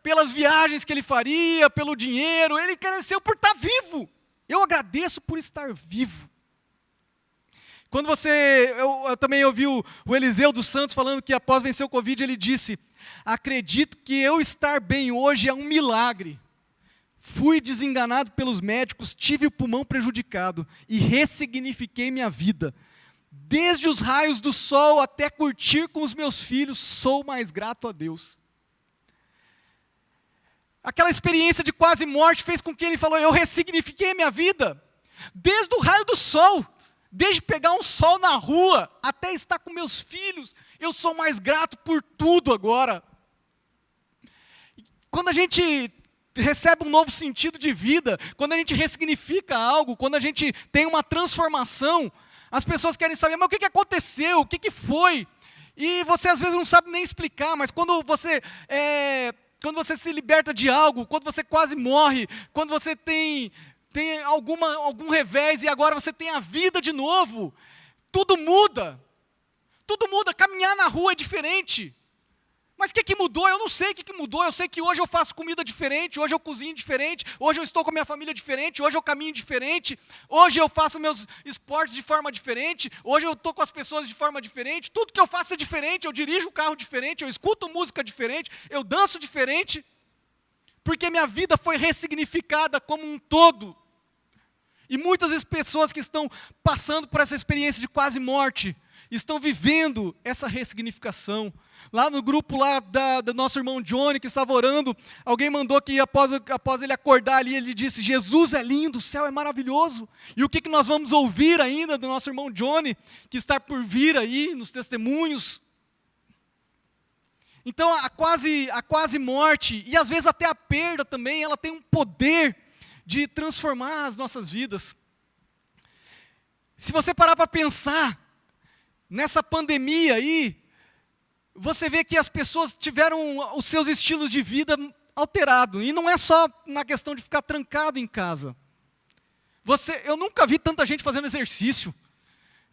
[SPEAKER 4] pelas viagens que ele faria, pelo dinheiro, ele agradeceu por estar vivo. Eu agradeço por estar vivo. Quando eu também ouvi o Eliseu dos Santos falando que após vencer o Covid, ele disse, acredito que eu estar bem hoje é um milagre. Fui desenganado pelos médicos, tive o pulmão prejudicado e ressignifiquei minha vida. Desde os raios do sol até curtir com os meus filhos, sou mais grato a Deus. Aquela experiência de quase morte fez com que ele falou, eu ressignifiquei minha vida. Desde o raio do sol, desde pegar um sol na rua, até estar com meus filhos, eu sou mais grato por tudo agora. Quando a gente recebe um novo sentido de vida, quando a gente ressignifica algo, quando a gente tem uma transformação, as pessoas querem saber, mas o que aconteceu, o que foi? E você às vezes não sabe nem explicar, mas quando você se liberta de algo, quando você quase morre, quando você tem algum revés e agora você tem a vida de novo, tudo muda, caminhar na rua é diferente. Mas o que mudou? Eu não sei o que mudou, eu sei que hoje eu faço comida diferente, hoje eu cozinho diferente, hoje eu estou com a minha família diferente, hoje eu caminho diferente, hoje eu faço meus esportes de forma diferente, hoje eu estou com as pessoas de forma diferente, tudo que eu faço é diferente, eu dirijo um carro diferente, eu escuto música diferente, eu danço diferente, porque minha vida foi ressignificada como um todo. E muitas pessoas que estão passando por essa experiência de quase morte, estão vivendo essa ressignificação. Lá no grupo do nosso irmão Johnny, que estava orando, alguém mandou que após ele acordar ali, ele disse, Jesus é lindo, o céu é maravilhoso. E o que nós vamos ouvir ainda do nosso irmão Johnny, que está por vir aí nos testemunhos? Então a quase morte, e às vezes até a perda também, ela tem um poder de transformar as nossas vidas. Se você parar para pensar, nessa pandemia aí, você vê que as pessoas tiveram os seus estilos de vida alterados. E não é só na questão de ficar trancado em casa. Eu nunca vi tanta gente fazendo exercício.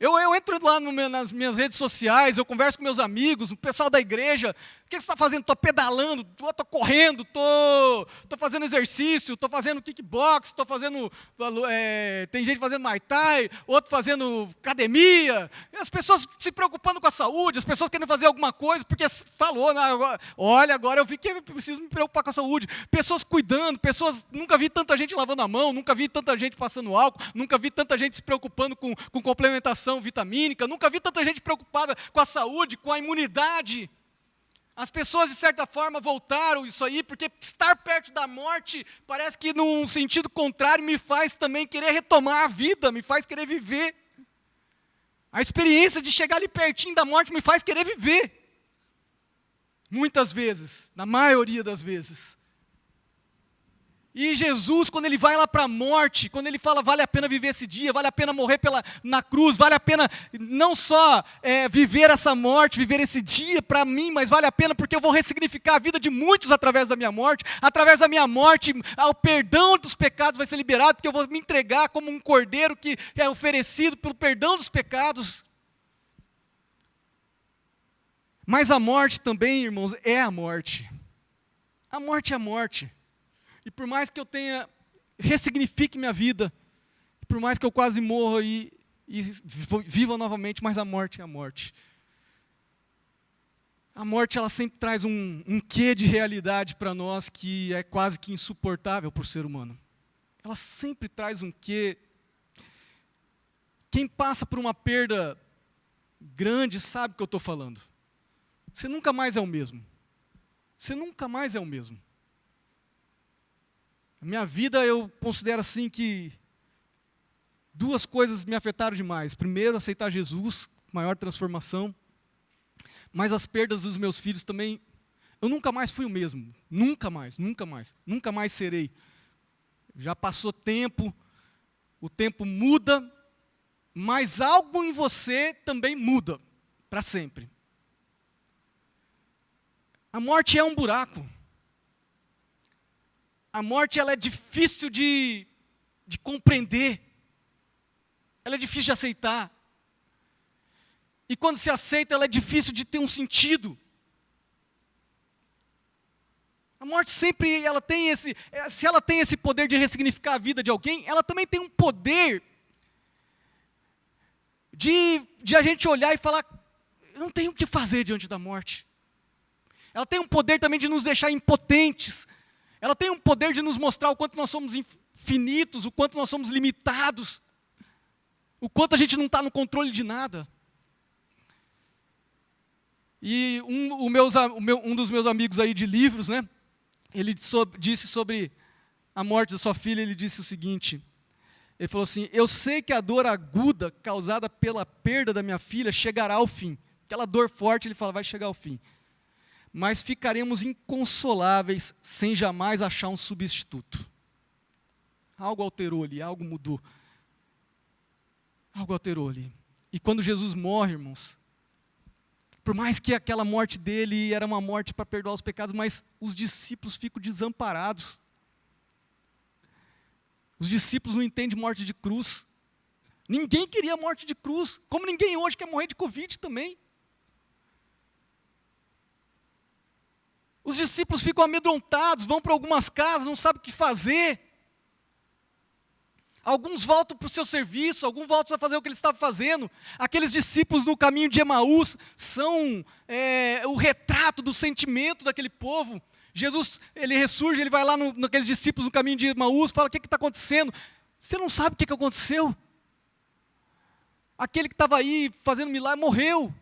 [SPEAKER 4] Eu entro lá nas minhas redes sociais, eu converso com meus amigos, o pessoal da igreja. O que você está fazendo? Estou pedalando, estou correndo, estou fazendo exercício, estou fazendo kickbox, estou fazendo... tem gente fazendo Muay Thai, outro fazendo academia. E as pessoas se preocupando com a saúde, as pessoas querendo fazer alguma coisa, porque falou, né, agora eu vi que eu preciso me preocupar com a saúde. Pessoas cuidando, nunca vi tanta gente lavando a mão, nunca vi tanta gente passando álcool, nunca vi tanta gente se preocupando com complementação vitamínica, nunca vi tanta gente preocupada com a saúde, com a imunidade. As pessoas, de certa forma, voltaram isso aí, porque estar perto da morte, parece que num sentido contrário, me faz também querer retomar a vida, me faz querer viver. A experiência de chegar ali pertinho da morte me faz querer viver. Muitas vezes, na maioria das vezes. E Jesus, quando ele vai lá para a morte, quando ele fala, vale a pena viver esse dia, vale a pena morrer na cruz, vale a pena não só viver essa morte, viver esse dia para mim, mas vale a pena porque eu vou ressignificar a vida de muitos através da minha morte. Através da minha morte, o perdão dos pecados vai ser liberado, porque eu vou me entregar como um cordeiro que é oferecido pelo perdão dos pecados. Mas a morte também, irmãos, é a morte. A morte é a morte. E por mais que eu ressignifique minha vida, por mais que eu quase morra e viva novamente, mas a morte é a morte. A morte, ela sempre traz um quê de realidade para nós que é quase que insuportável para o ser humano. Ela sempre traz um quê Quem passa por uma perda grande sabe o que eu estou falando. Você nunca mais é o mesmo. Você nunca mais é o mesmo. A minha vida, eu considero assim que 2 coisas me afetaram demais. Primeiro, aceitar Jesus, maior transformação. Mas as perdas dos meus filhos também, eu nunca mais fui o mesmo. Nunca mais, nunca mais. Nunca mais serei. Já passou tempo, o tempo muda, mas algo em você também muda, para sempre. A morte é um buraco. A morte, ela é difícil de compreender. Ela é difícil de aceitar. E quando se aceita, ela é difícil de ter um sentido. A morte sempre, ela tem se ela tem esse poder de ressignificar a vida de alguém, ela também tem um poder de a gente olhar e falar, eu não tenho o que fazer diante da morte. Ela tem um poder também de nos deixar impotentes. Ela tem um poder de nos mostrar o quanto nós somos infinitos, o quanto nós somos limitados, o quanto a gente não está no controle de nada. E um dos meus amigos aí de livros, né, ele disse sobre a morte da sua filha, ele disse o seguinte, ele falou assim, eu sei que a dor aguda causada pela perda da minha filha chegará ao fim. Aquela dor forte, ele fala, vai chegar ao fim. Mas ficaremos inconsoláveis sem jamais achar um substituto. Algo alterou ali, algo mudou. Algo alterou ali. E quando Jesus morre, irmãos, por mais que aquela morte dele era uma morte para perdoar os pecados, mas os discípulos ficam desamparados. Os discípulos não entendem morte de cruz. Ninguém queria morte de cruz, como ninguém hoje quer morrer de Covid também. Os discípulos ficam amedrontados, vão para algumas casas, não sabem o que fazer. Alguns voltam para o seu serviço, alguns voltam a fazer o que eles estavam fazendo. Aqueles discípulos no caminho de Emaús são o retrato do sentimento daquele povo. Jesus, ele ressurge, ele vai lá naqueles discípulos no caminho de Emaús, fala, o que está acontecendo? Você não sabe o que aconteceu? Aquele que estava aí fazendo milagre morreu.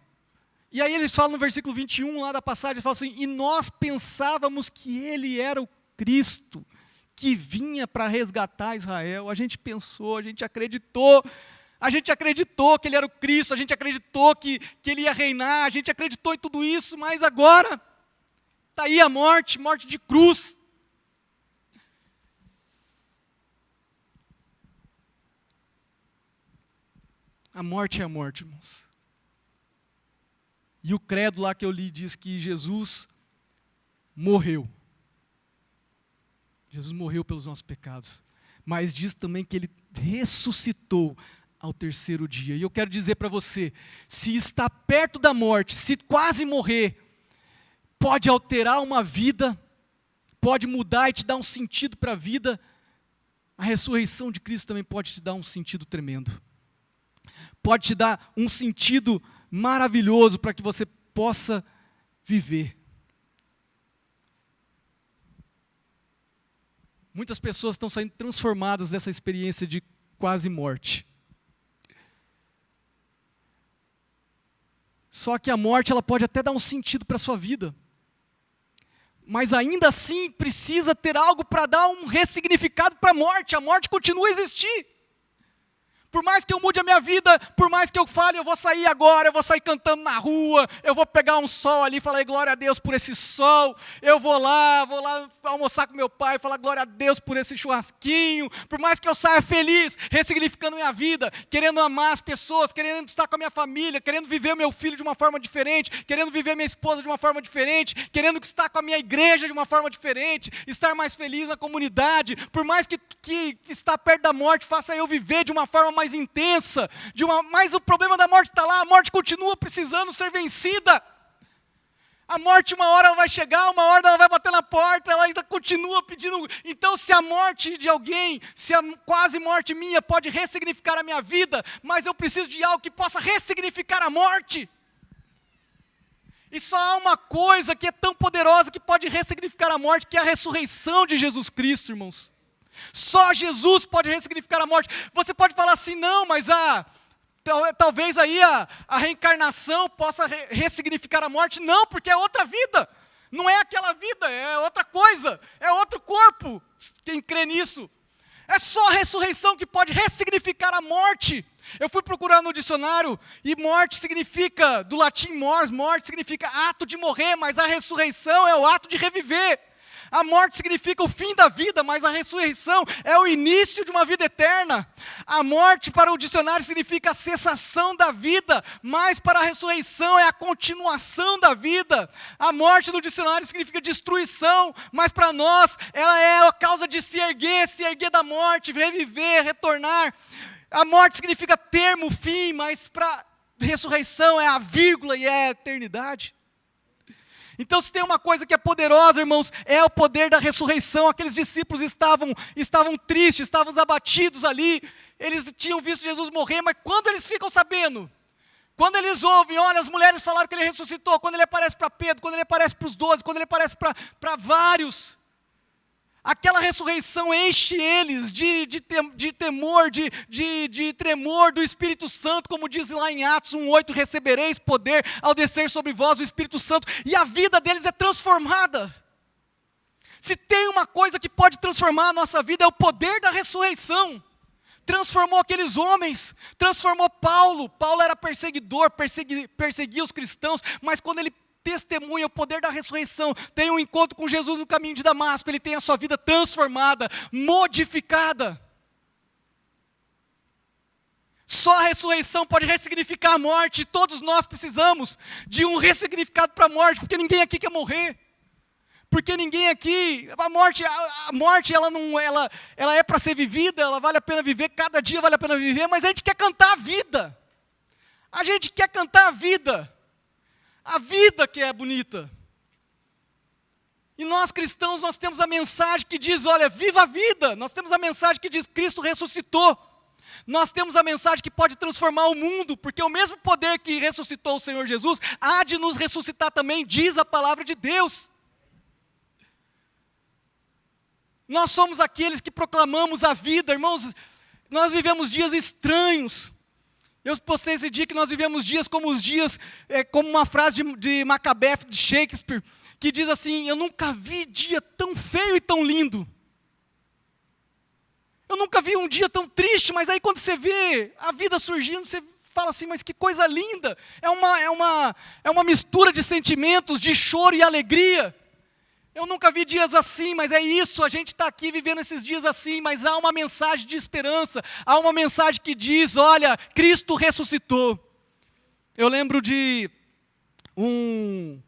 [SPEAKER 4] E aí eles falam no versículo 21 lá da passagem, eles falam assim, e nós pensávamos que ele era o Cristo, que vinha para resgatar Israel. A gente pensou, a gente acreditou que ele era o Cristo, a gente acreditou que ele ia reinar, a gente acreditou em tudo isso, mas agora, está aí a morte de cruz. A morte é a morte, irmãos. E o credo lá que eu li diz que Jesus morreu. Jesus morreu pelos nossos pecados. Mas diz também que ele ressuscitou ao 3º dia. E eu quero dizer para você, se está perto da morte, se quase morrer, pode alterar uma vida, pode mudar e te dar um sentido para a vida, a ressurreição de Cristo também pode te dar um sentido tremendo. Pode te dar um sentido maravilhoso para que você possa viver. Muitas pessoas estão saindo transformadas dessa experiência de quase morte. Só que a morte, ela pode até dar um sentido para a sua vida. Mas ainda assim precisa ter algo para dar um ressignificado para a morte. A morte continua a existir. Por mais que eu mude a minha vida, por mais que eu fale, eu vou sair agora, eu vou sair cantando na rua, eu vou pegar um sol ali e falar glória a Deus por esse sol, eu vou lá almoçar com meu pai, falar glória a Deus por esse churrasquinho, por mais que eu saia feliz, ressignificando minha vida, querendo amar as pessoas, querendo estar com a minha família, querendo viver o meu filho de uma forma diferente, querendo viver minha esposa de uma forma diferente, querendo estar com a minha igreja de uma forma diferente, estar mais feliz na comunidade, por mais que estar perto da morte faça eu viver de uma forma mais intensa, mas o problema da morte está lá, a morte continua precisando ser vencida. A morte uma hora ela vai chegar, uma hora ela vai bater na porta, ela ainda continua pedindo. Então se a morte de alguém, se a quase morte minha pode ressignificar a minha vida, mas eu preciso de algo que possa ressignificar a morte. E só há uma coisa que é tão poderosa que pode ressignificar a morte, que é a ressurreição de Jesus Cristo, irmãos. Só Jesus pode ressignificar a morte. Você pode falar assim, não, mas Talvez aí a reencarnação possa ressignificar a morte. Não, porque é outra vida. Não é aquela vida, é outra coisa. É outro corpo. Quem crê nisso? É só a ressurreição que pode ressignificar a morte. Eu fui procurar no dicionário e morte significa, do latim mors, morte significa ato de morrer, mas a ressurreição é o ato de reviver. A morte significa o fim da vida, mas a ressurreição é o início de uma vida eterna. A morte para o dicionário significa a cessação da vida, mas para a ressurreição é a continuação da vida. A morte no dicionário significa destruição, mas para nós ela é a causa de se erguer da morte, reviver, retornar. A morte significa termo, fim, mas para a ressurreição é a vírgula e é a eternidade. Então, se tem uma coisa que é poderosa, irmãos, é o poder da ressurreição. Aqueles discípulos estavam tristes, estavam abatidos ali. Eles tinham visto Jesus morrer, mas quando eles ficam sabendo? Quando eles ouvem, olha, as mulheres falaram que ele ressuscitou. Quando ele aparece para Pedro, quando ele aparece para os 12, quando ele aparece para vários. Aquela ressurreição enche eles de temor, de tremor do Espírito Santo, como diz lá em Atos 1:8, recebereis poder ao descer sobre vós o Espírito Santo, e a vida deles é transformada. Se tem uma coisa que pode transformar a nossa vida, é o poder da ressurreição. Transformou aqueles homens, transformou Paulo. Paulo era perseguidor, perseguia os cristãos, mas quando ele testemunha o poder da ressurreição, tem um encontro com Jesus no caminho de Damasco, ele tem a sua vida transformada, modificada. Só a ressurreição pode ressignificar a morte. Todos nós precisamos de um ressignificado para a morte, porque ninguém aqui quer morrer. Porque ninguém aqui, a morte ela é para ser vivida, ela vale a pena viver, cada dia vale a pena viver, mas a gente quer cantar a vida. A gente quer cantar a vida. A vida que é bonita. E nós cristãos, nós temos a mensagem que diz, olha, viva a vida. Nós temos a mensagem que diz, Cristo ressuscitou. Nós temos a mensagem que pode transformar o mundo, porque o mesmo poder que ressuscitou o Senhor Jesus, há de nos ressuscitar também, diz a palavra de Deus. Nós somos aqueles que proclamamos a vida, irmãos. Nós vivemos dias estranhos. Eu postei esse dia que nós vivemos dias como os dias, como uma frase de Macbeth, de Shakespeare, que diz assim, eu nunca vi dia tão feio e tão lindo. Eu nunca vi um dia tão triste, mas aí quando você vê a vida surgindo, você fala assim, mas que coisa linda. É uma mistura de sentimentos, de choro e alegria. Eu nunca vi dias assim, mas é isso, a gente está aqui vivendo esses dias assim, mas há uma mensagem de esperança, há uma mensagem que diz, olha, Cristo ressuscitou. Eu lembro de um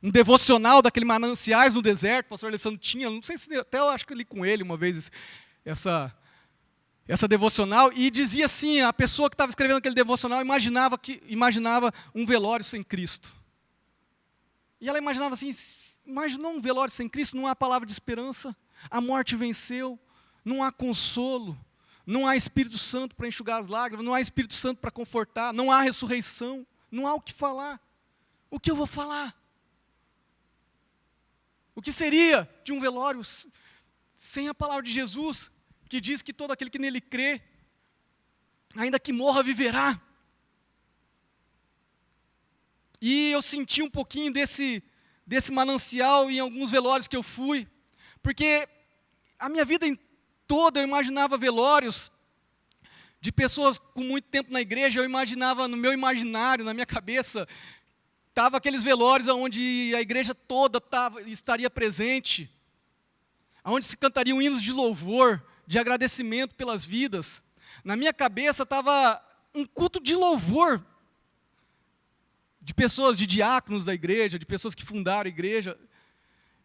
[SPEAKER 4] devocional daquele Mananciais no Deserto, o pastor Alessandro tinha, não sei se até eu acho que eu li com ele uma vez essa devocional, e dizia assim, a pessoa que estava escrevendo aquele devocional imaginava um velório sem Cristo. E ela imaginava assim, imaginou um velório sem Cristo, não há palavra de esperança, a morte venceu, não há consolo, não há Espírito Santo para enxugar as lágrimas, não há Espírito Santo para confortar, não há ressurreição, não há o que falar. O que eu vou falar? O que seria de um velório sem a palavra de Jesus, que diz que todo aquele que nele crê, ainda que morra, viverá? E eu senti um pouquinho desse manancial em alguns velórios que eu fui, porque a minha vida toda eu imaginava velórios de pessoas com muito tempo na igreja. Eu imaginava, no meu imaginário, na minha cabeça, estavam aqueles velórios onde a igreja toda estaria presente, onde se cantariam hinos de louvor, de agradecimento pelas vidas. Na minha cabeça estava um culto de louvor, de pessoas, de diáconos da igreja, de pessoas que fundaram a igreja.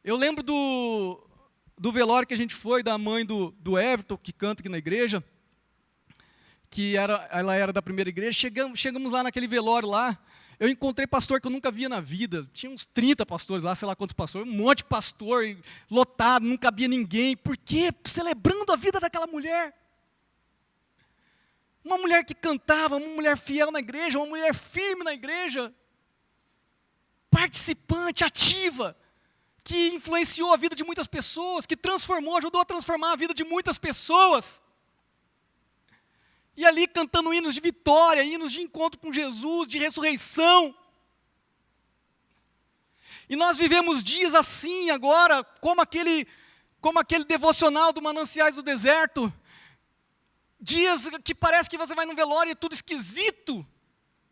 [SPEAKER 4] Eu lembro do velório que a gente foi, da mãe do Everton, que canta aqui na igreja, ela era da primeira igreja. Chegamos lá naquele velório lá, eu encontrei pastor que eu nunca via na vida. Tinha uns 30 pastores lá, sei lá quantos pastores, um monte de pastor, lotado, não cabia ninguém. Por quê? Celebrando a vida daquela mulher. Uma mulher que cantava, uma mulher fiel na igreja, uma mulher firme na igreja, participante, ativa, que influenciou a vida de muitas pessoas, que ajudou a transformar a vida de muitas pessoas. E ali cantando hinos de vitória, hinos de encontro com Jesus, de ressurreição. E nós vivemos dias assim agora, como aquele devocional do Mananciais do Deserto. Dias que parece que você vai num velório e é tudo esquisito.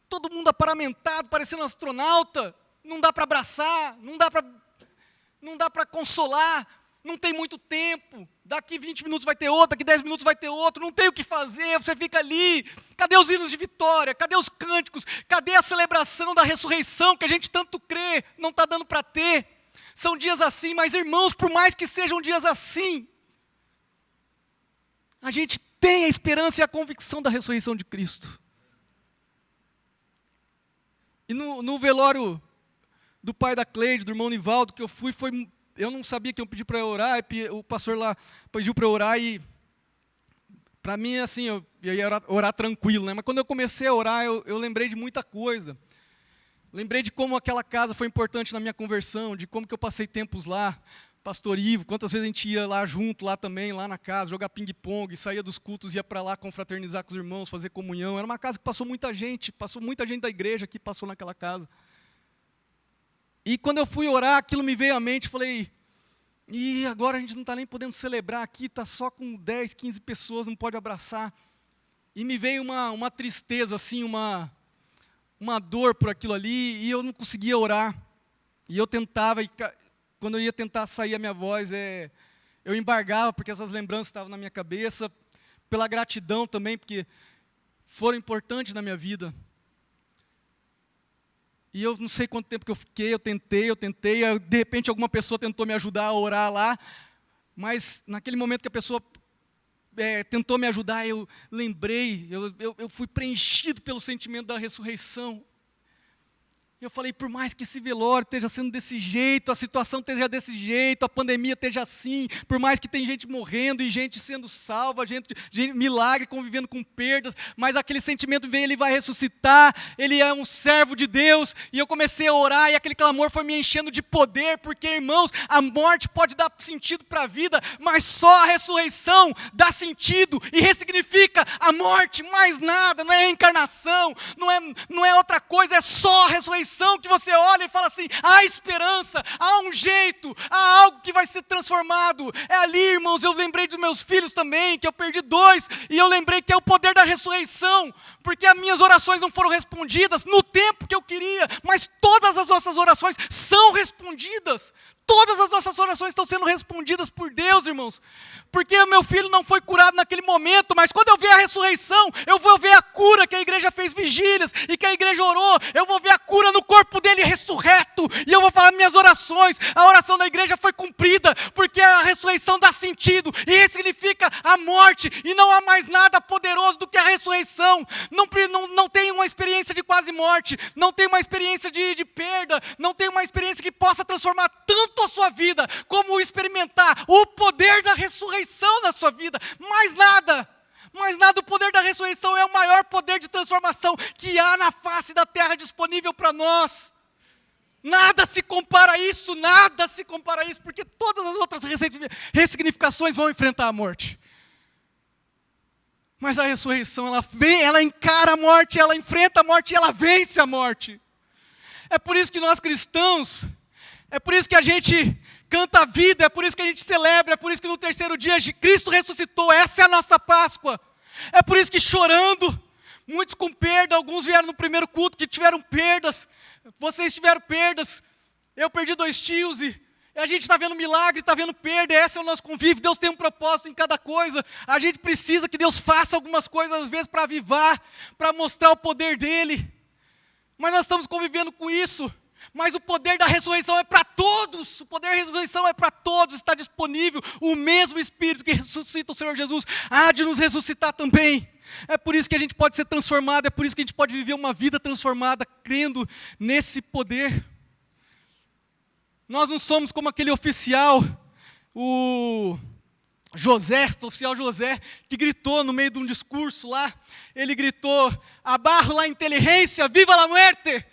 [SPEAKER 4] Todo mundo aparamentado, parecendo astronauta. Não dá para abraçar, não dá para consolar. Não tem muito tempo. Daqui 20 minutos vai ter outro, daqui 10 minutos vai ter outro. Não tem o que fazer, você fica ali. Cadê os hinos de vitória? Cadê os cânticos? Cadê a celebração da ressurreição que a gente tanto crê? Não está dando para ter. São dias assim, mas irmãos, por mais que sejam dias assim, a gente tem a esperança e a convicção da ressurreição de Cristo. E no velório do pai da Cleide, do irmão Nivaldo, que eu fui, eu não sabia que eu pedi para orar, o pastor lá pediu para eu orar e, para mim, assim, eu ia orar tranquilo, né? Mas quando eu comecei a orar, eu lembrei de muita coisa. Lembrei de como aquela casa foi importante na minha conversão, de como que eu passei tempos lá, pastor Ivo, quantas vezes a gente ia lá junto, lá também, lá na casa, jogar ping-pong, saía dos cultos, ia para lá confraternizar com os irmãos, fazer comunhão. Era uma casa que passou muita gente da igreja que passou naquela casa. E quando eu fui orar, aquilo me veio à mente, falei, e agora a gente não está nem podendo celebrar aqui, está só com 10, 15 pessoas, não pode abraçar. E me veio uma tristeza, assim, uma dor por aquilo ali, e eu não conseguia orar. E eu tentava, quando eu ia tentar sair a minha voz, eu embargava, porque essas lembranças estavam na minha cabeça, pela gratidão também, porque foram importantes na minha vida. E eu não sei quanto tempo que eu fiquei, eu tentei, de repente alguma pessoa tentou me ajudar a orar lá, mas naquele momento que a pessoa tentou me ajudar, eu lembrei, eu fui preenchido pelo sentimento da ressurreição. Eu falei, por mais que esse velório esteja sendo desse jeito, a situação esteja desse jeito, a pandemia esteja assim, por mais que tem gente morrendo e gente sendo salva, gente milagre, convivendo com perdas, mas aquele sentimento vem, ele vai ressuscitar, ele é um servo de Deus, e eu comecei a orar, e aquele clamor foi me enchendo de poder, porque, irmãos, a morte pode dar sentido para a vida, mas só a ressurreição dá sentido e ressignifica a morte, mais nada, não é reencarnação, não é outra coisa, é só a ressurreição, que você olha e fala assim, há esperança, há um jeito, há algo que vai ser transformado. É ali, irmãos, eu lembrei dos meus filhos também, que eu perdi 2, e eu lembrei que é o poder da ressurreição, porque as minhas orações não foram respondidas no tempo que eu queria, mas todas as nossas orações são respondidas. Todas as nossas orações estão sendo respondidas por Deus, irmãos. Porque o meu filho não foi curado naquele momento, mas quando eu ver a ressurreição, eu vou ver a cura que a igreja fez vigílias e que a igreja orou. Eu vou ver a cura no corpo dele ressurreto. E eu vou falar minhas orações. A oração da igreja foi cumprida, porque a ressurreição dá sentido e ressignifica a morte. E não há mais nada poderoso do que a ressurreição. Não tem uma experiência de quase morte, não tem uma experiência de perda, não tem uma experiência que possa transformar tanto a sua vida, como experimentar o poder da ressurreição na sua vida. Mais nada, o poder da ressurreição é o maior poder de transformação que há na face da terra disponível para nós. Nada se compara a isso, porque todas as outras ressignificações vão enfrentar a morte. Mas a ressurreição, ela encara a morte, ela enfrenta a morte e ela vence a morte. É por isso que nós cristãos, é por isso que a gente canta a vida, é por isso que a gente celebra, é por isso que no terceiro dia Cristo ressuscitou, essa é a nossa Páscoa. É por isso que chorando, muitos com perda, alguns vieram no primeiro culto que tiveram perdas, vocês tiveram perdas, eu perdi 2 tios e a gente está vendo milagre, está vendo perda, esse é o nosso convívio, Deus tem um propósito em cada coisa, a gente precisa que Deus faça algumas coisas às vezes para avivar, para mostrar o poder dEle, mas nós estamos convivendo com isso. Mas o poder da ressurreição é para todos, o poder da ressurreição é para todos, está disponível, o mesmo Espírito que ressuscita o Senhor Jesus, há de nos ressuscitar também. É por isso que a gente pode ser transformado, é por isso que a gente pode viver uma vida transformada, crendo nesse poder. Nós não somos como aquele oficial, o oficial José, que gritou no meio de um discurso lá, ele gritou, abajo la inteligência, viva la muerte!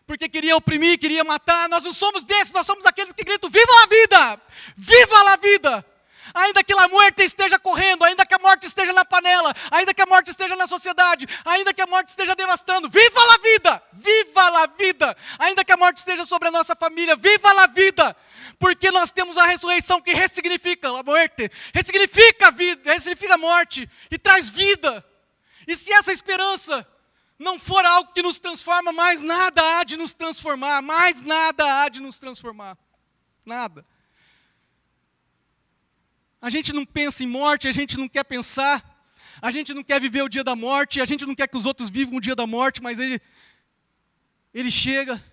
[SPEAKER 4] Porque queria oprimir, queria matar. Nós não somos desses, nós somos aqueles que gritam, viva a vida! Viva a vida! Ainda que a morte esteja correndo, ainda que a morte esteja na panela, ainda que a morte esteja na sociedade, ainda que a morte esteja devastando, viva a vida! Viva a vida! Ainda que a morte esteja sobre a nossa família, viva a vida! Porque nós temos a ressurreição que ressignifica a morte, ressignifica a vida, ressignifica a morte e traz vida. E se essa esperança não for algo que nos transforma, mais nada há de nos transformar, mais nada há de nos transformar. Nada. A gente não pensa em morte, a gente não quer pensar, a gente não quer viver o dia da morte, a gente não quer que os outros vivam o dia da morte, mas ele chega,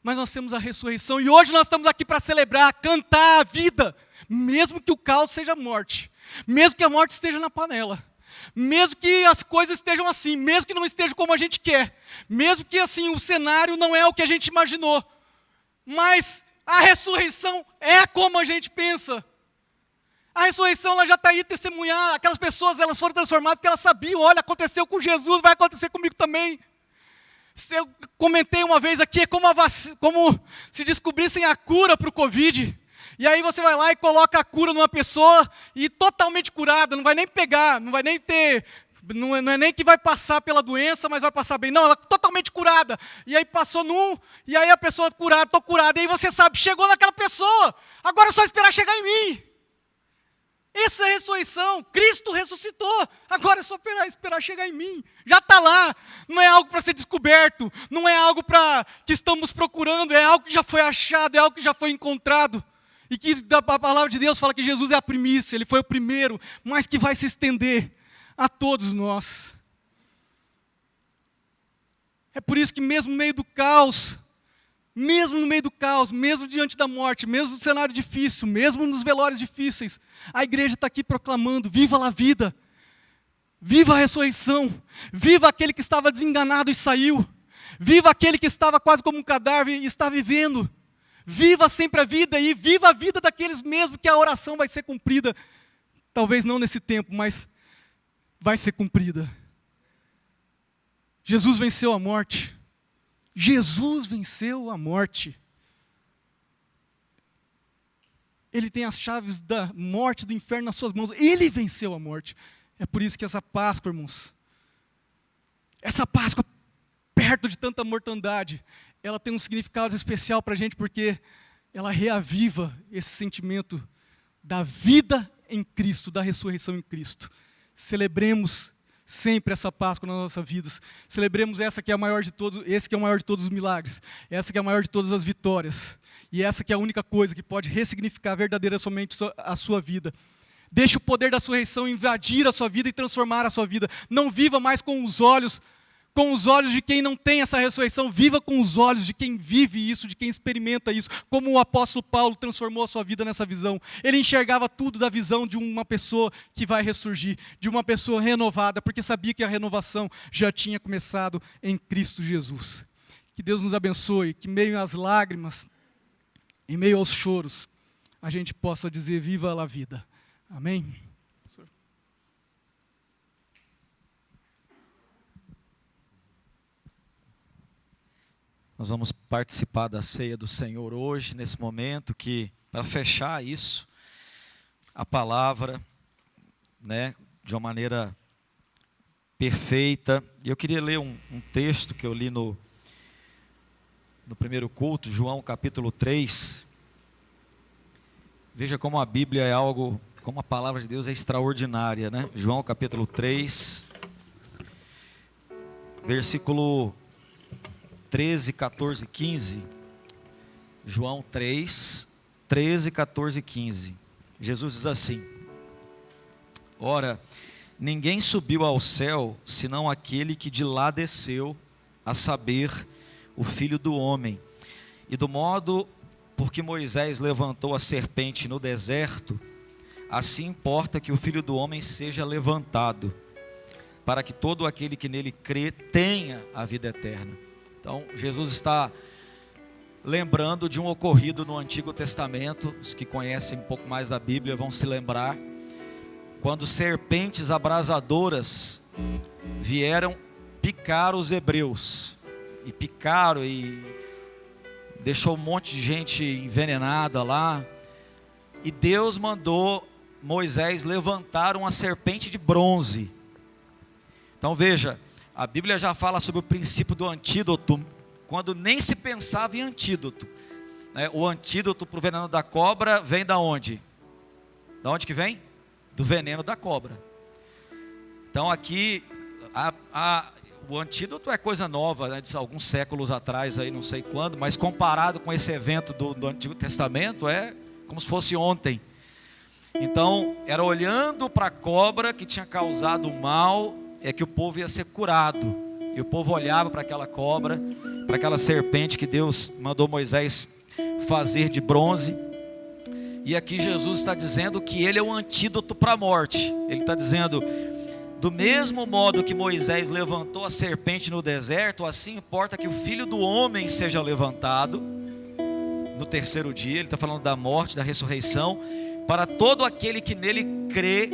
[SPEAKER 4] mas nós temos a ressurreição, e hoje nós estamos aqui para celebrar, cantar a vida, mesmo que o caos seja morte, mesmo que a morte esteja na panela, mesmo que as coisas estejam assim, mesmo que não esteja como a gente quer, mesmo que assim o cenário não é o que a gente imaginou, mas a ressurreição é como a gente pensa. A ressurreição ela já está aí testemunhar, aquelas pessoas elas foram transformadas porque elas sabiam, olha, aconteceu com Jesus, vai acontecer comigo também. Eu comentei uma vez aqui, é como se descobrissem a cura para o Covid. E aí você vai lá e coloca a cura numa pessoa e totalmente curada, não vai nem pegar, não vai nem ter, não é nem que vai passar pela doença, mas vai passar bem. Não, ela é totalmente curada. E aí passou e aí a pessoa curada, estou curada. E aí você sabe, chegou naquela pessoa, agora é só esperar chegar em mim. Essa é a ressurreição, Cristo ressuscitou, agora é só esperar chegar em mim, já está lá, não é algo para ser descoberto, não é algo que estamos procurando, é algo que já foi achado, é algo que já foi encontrado, e que a palavra de Deus fala que Jesus é a primícia, Ele foi o primeiro, mas que vai se estender a todos nós. É por isso que mesmo no meio do caos, mesmo diante da morte, mesmo no cenário difícil, mesmo nos velórios difíceis, a igreja está aqui proclamando, viva a vida, viva a ressurreição, viva aquele que estava desenganado e saiu, viva aquele que estava quase como um cadáver e está vivendo, viva sempre a vida e viva a vida daqueles mesmo que a oração vai ser cumprida, talvez não nesse tempo, mas vai ser cumprida. Jesus venceu a morte. Jesus venceu a morte. Ele tem as chaves da morte, do inferno nas suas mãos. Ele venceu a morte. É por isso que essa Páscoa, irmãos, essa Páscoa, perto de tanta mortandade, ela tem um significado especial para a gente, porque ela reaviva esse sentimento da vida em Cristo, da ressurreição em Cristo. Celebremos sempre essa Páscoa nas nossas vidas. Celebremos essa que é a maior de todos, esse que é o maior de todos os milagres. Essa que é a maior de todas as vitórias. E essa que é a única coisa que pode ressignificar verdadeiramente a sua vida. Deixe o poder da ressurreição invadir a sua vida e transformar a sua vida. Não viva mais com os olhos de quem não tem essa ressurreição. Viva com os olhos de quem vive isso, de quem experimenta isso. Como o apóstolo Paulo transformou a sua vida nessa visão. Ele enxergava tudo da visão de uma pessoa que vai ressurgir, de uma pessoa renovada, porque sabia que a renovação já tinha começado em Cristo Jesus. Que Deus nos abençoe, que em meio às lágrimas, em meio aos choros, a gente possa dizer viva a vida. Amém?
[SPEAKER 1] Nós vamos participar da ceia do Senhor hoje, nesse momento, que, para fechar isso, a palavra, né, de uma maneira perfeita. E eu queria ler um texto que eu li no primeiro culto, João capítulo 3. Veja como a Bíblia é algo, como a palavra de Deus é extraordinária, né? João capítulo 3, versículo 13, 14, 15. João 3, 13, 14 e 15. Jesus diz assim: ora, ninguém subiu ao céu, senão aquele que de lá desceu, a saber, o Filho do Homem. E do modo por que Moisés levantou a serpente no deserto, assim importa que o Filho do Homem seja levantado, para que todo aquele que nele crê tenha a vida eterna. Então, Jesus está lembrando de um ocorrido no Antigo Testamento. Os que conhecem um pouco mais da Bíblia vão se lembrar, quando serpentes abrasadoras vieram picar os hebreus, e picaram e deixou um monte de gente envenenada lá, e Deus mandou Moisés levantar uma serpente de bronze. Então veja, a Bíblia já fala sobre o princípio do antídoto, quando nem se pensava em antídoto. O antídoto para o veneno da cobra vem da onde? Da onde que vem? Do veneno da cobra. Então aqui, o antídoto é coisa nova, né, de alguns séculos atrás, aí, não sei quando, mas comparado com esse evento do Antigo Testamento, é como se fosse ontem. Então, era olhando para a cobra que tinha causado o mal, é que o povo ia ser curado. E o povo olhava para aquela cobra, para aquela serpente que Deus mandou Moisés fazer de bronze. E aqui Jesus está dizendo que ele é o antídoto para a morte. Ele está dizendo, do mesmo modo que Moisés levantou a serpente no deserto, assim importa que o Filho do Homem seja levantado no terceiro dia. Ele está falando da morte, da ressurreição, para todo aquele que nele crê,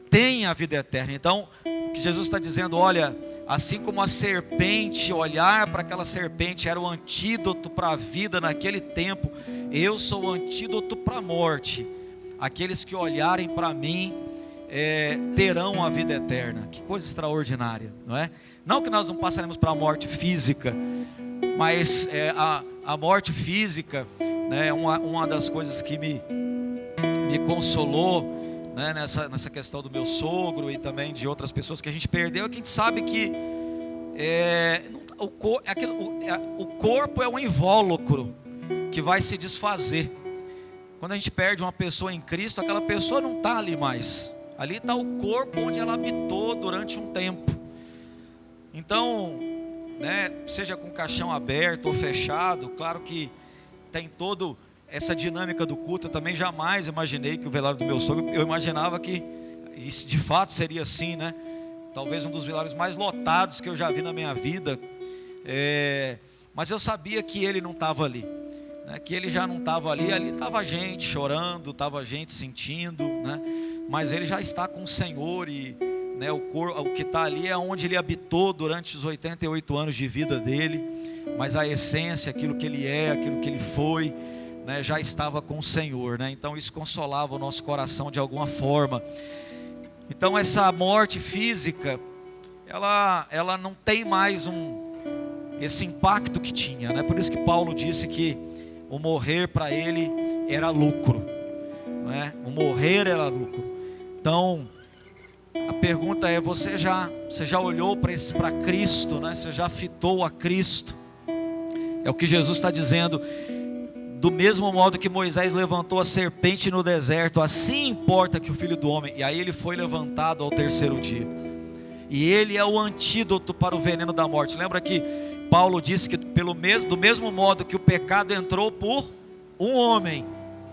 [SPEAKER 1] tenha a vida eterna. Então, o que Jesus está dizendo, olha, assim como a serpente, olhar para aquela serpente era o antídoto para a vida naquele tempo, eu sou o antídoto para a morte. Aqueles que olharem para mim terão a vida eterna. Que coisa extraordinária, não é? Não que nós não passaremos para a morte física, mas a morte física, né, uma das coisas que me consolou, né, nessa questão do meu sogro e também de outras pessoas que a gente perdeu, é que a gente sabe que o corpo é um invólucro que vai se desfazer. Quando a gente perde uma pessoa em Cristo, aquela pessoa não está ali mais. Ali está o corpo onde ela habitou durante um tempo. Então, né, seja com o caixão aberto ou fechado, claro que tem todo essa dinâmica do culto. Eu também jamais imaginei que o velório do meu sogro, eu imaginava que isso de fato seria assim, né? Talvez um dos velórios mais lotados que eu já vi na minha vida. Mas eu sabia que ele não estava ali, né? Que ele já não estava ali. Ali estava a gente chorando, estava a gente sentindo, né? Mas ele já está com o Senhor e, né, o que está ali é onde ele habitou durante os 88 anos de vida dele. Mas a essência, aquilo que ele é, aquilo que ele foi, né, já estava com o Senhor, né? Então isso consolava o nosso coração de alguma forma. Então essa morte física, ela não tem mais esse impacto que tinha, né? Por isso que Paulo disse que o morrer para ele era lucro, né? O morrer era lucro. Então a pergunta é, você já olhou para Cristo, né? Você já fitou a Cristo? É o que Jesus está dizendo. Do mesmo modo que Moisés levantou a serpente no deserto, assim importa que o Filho do Homem, e aí ele foi levantado ao terceiro dia, e ele é o antídoto para o veneno da morte. Lembra que Paulo disse que do mesmo modo que o pecado entrou por um homem,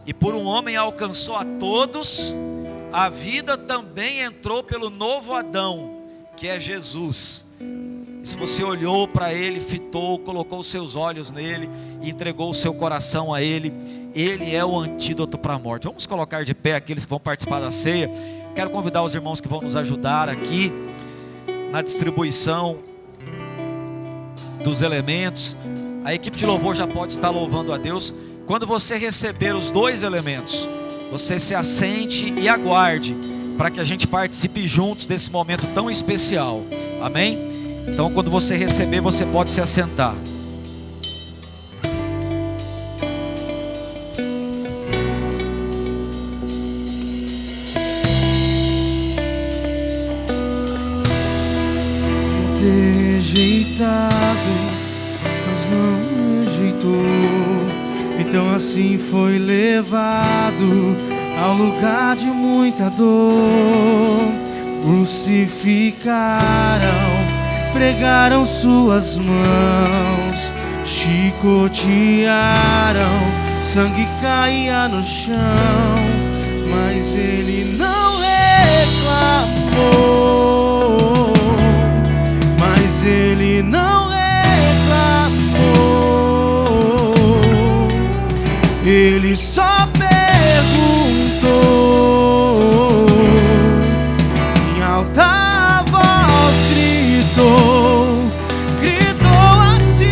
[SPEAKER 1] e por um homem alcançou a todos, a vida também entrou pelo novo Adão, que é Jesus. E se você olhou para ele, fitou, colocou os seus olhos nele, entregou o seu coração a ele, ele é o antídoto para a morte. Vamos colocar de pé aqueles que vão participar da ceia. Quero convidar os irmãos que vão nos ajudar aqui na distribuição dos elementos. A equipe de louvor já pode estar louvando a Deus. Quando você receber os dois elementos, você se assente e aguarde, para que a gente participe juntos desse momento tão especial. Amém? Então quando você receber, você pode se assentar.
[SPEAKER 2] Rejeitado, mas não rejeitou. Então assim foi levado ao lugar de muita dor. Crucificaram, pregaram suas mãos, chicotearam, sangue caía no chão, mas ele não reclamou, mas ele não reclamou, ele só perguntou, em alta voz gritou, gritou assim: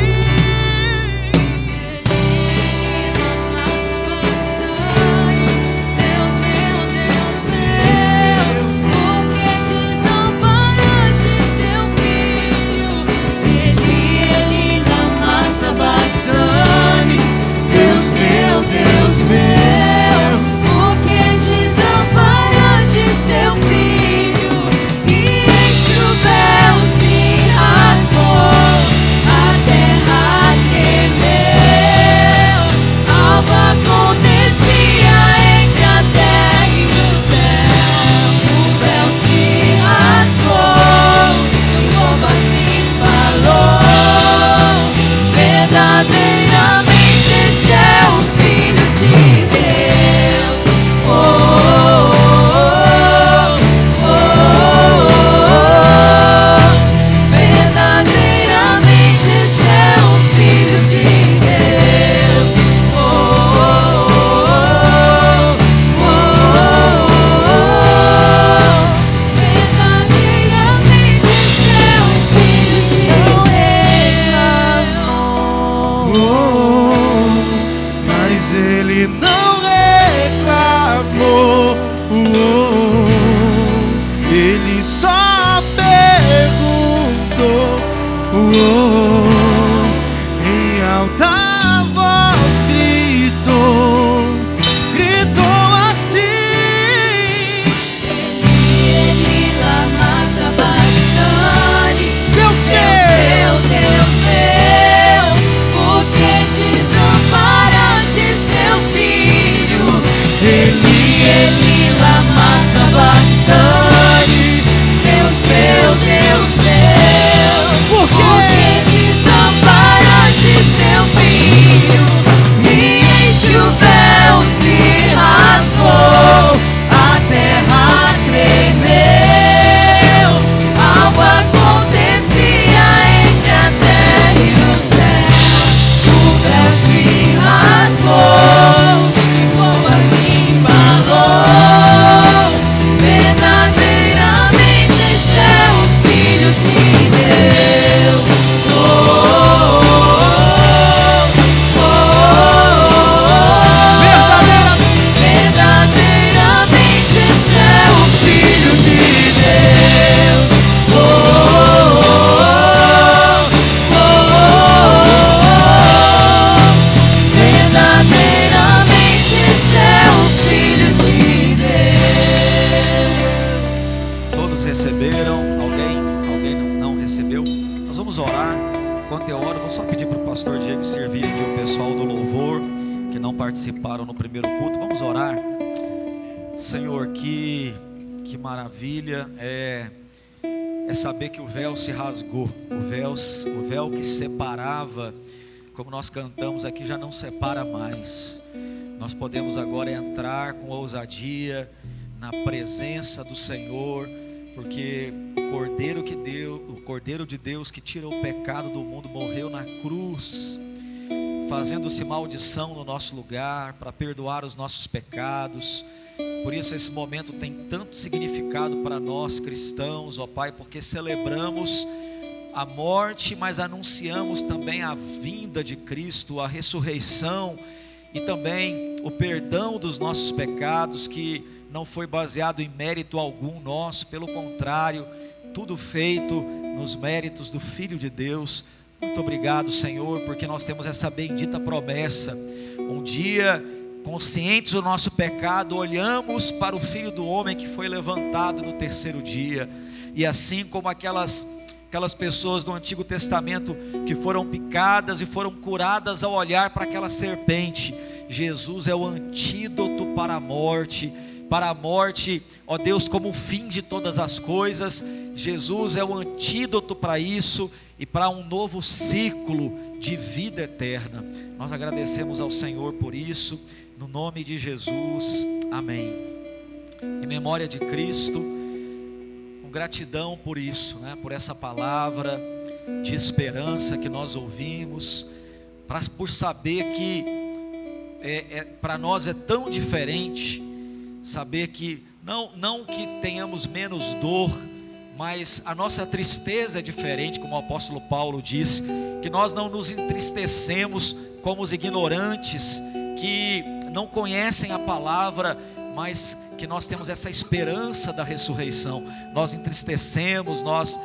[SPEAKER 3] Deus meu
[SPEAKER 1] participaram no primeiro culto. Vamos orar. Senhor, que maravilha é saber que o véu se rasgou. O véu que separava, como nós cantamos aqui, já não separa mais. Nós podemos agora entrar com ousadia na presença do Senhor, porque o Cordeiro de Deus que tira o pecado do mundo morreu na cruz, fazendo-se maldição no nosso lugar, para perdoar os nossos pecados. Por isso esse momento tem tanto significado para nós cristãos, ó Pai, porque celebramos a morte, mas anunciamos também a vinda de Cristo, a ressurreição e também o perdão dos nossos pecados, que não foi baseado em mérito algum nosso, pelo contrário, tudo feito nos méritos do Filho de Deus. Muito obrigado, Senhor, porque nós temos essa bendita promessa. Um dia, conscientes do nosso pecado, olhamos para o Filho do Homem que foi levantado no terceiro dia. E assim como aquelas pessoas do Antigo Testamento que foram picadas e foram curadas ao olhar para aquela serpente, Jesus é o antídoto para a morte, ó Deus, como o fim de todas as coisas. Jesus é o antídoto para isso e para um novo ciclo de vida eterna. Nós agradecemos ao Senhor por isso, no nome de Jesus, amém. Em memória de Cristo, com gratidão por isso, por essa palavra de esperança que nós ouvimos, por saber que para nós é tão diferente, saber que não que tenhamos menos dor, mas a nossa tristeza é diferente, como o apóstolo Paulo disse, que nós não nos entristecemos como os ignorantes que não conhecem a palavra, mas que nós temos essa esperança da ressurreição. Nós entristecemos, nós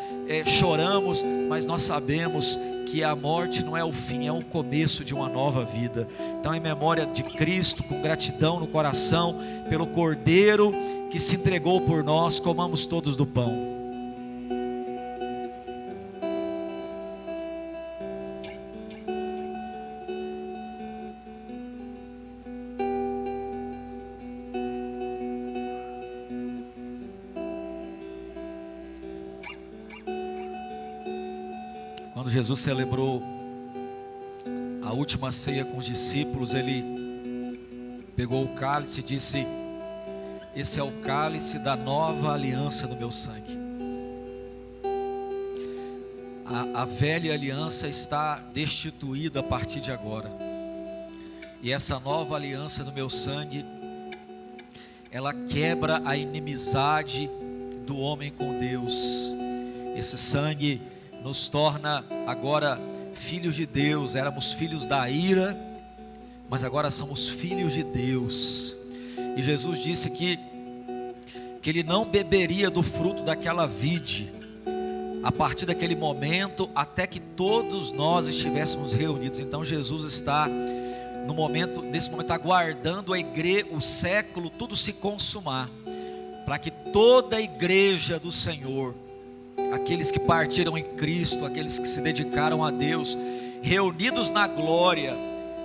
[SPEAKER 1] choramos, mas nós sabemos que a morte não é o fim, é o começo de uma nova vida. Então, em memória de Cristo, com gratidão no coração pelo Cordeiro que se entregou por nós, comamos todos do pão. Quando Jesus celebrou a última ceia com os discípulos, ele pegou o cálice e disse: esse é o cálice da nova aliança do meu sangue. A velha aliança está destituída a partir de agora, e essa nova aliança do meu sangue, ela quebra a inimizade do homem com Deus. Esse sangue nos torna agora filhos de Deus. Éramos filhos da ira, mas agora somos filhos de Deus. E Jesus disse que ele não beberia do fruto daquela vide a partir daquele momento, até que todos nós estivéssemos reunidos. Então Jesus está nesse momento aguardando o século tudo se consumar, para que toda a igreja do Senhor, aqueles que partiram em Cristo, aqueles que se dedicaram a Deus, reunidos na glória,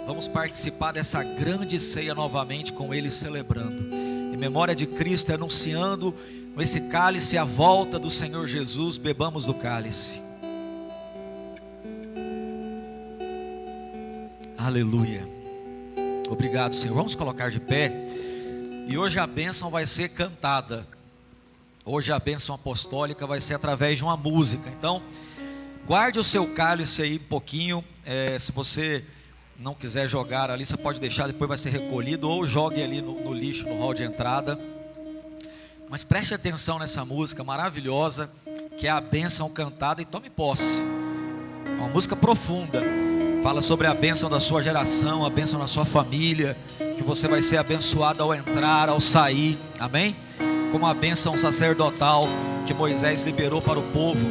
[SPEAKER 1] vamos participar dessa grande ceia novamente com Ele celebrando. Em memória de Cristo, anunciando com esse cálice a volta do Senhor Jesus, bebamos do cálice. Aleluia. Obrigado, Senhor. Vamos colocar de pé. E hoje a bênção vai ser cantada. Hoje a bênção apostólica vai ser através de uma música. Então, guarde o seu cálice aí um pouquinho. Se você não quiser jogar ali, você pode deixar, depois vai ser recolhido, ou jogue ali no lixo, no hall de entrada. Mas preste atenção nessa música maravilhosa, que é a bênção cantada, e tome posse. É uma música profunda. Fala sobre a bênção da sua geração, a bênção da sua família, que você vai ser abençoado ao entrar, ao sair. Amém? Como a bênção sacerdotal que Moisés liberou para o povo,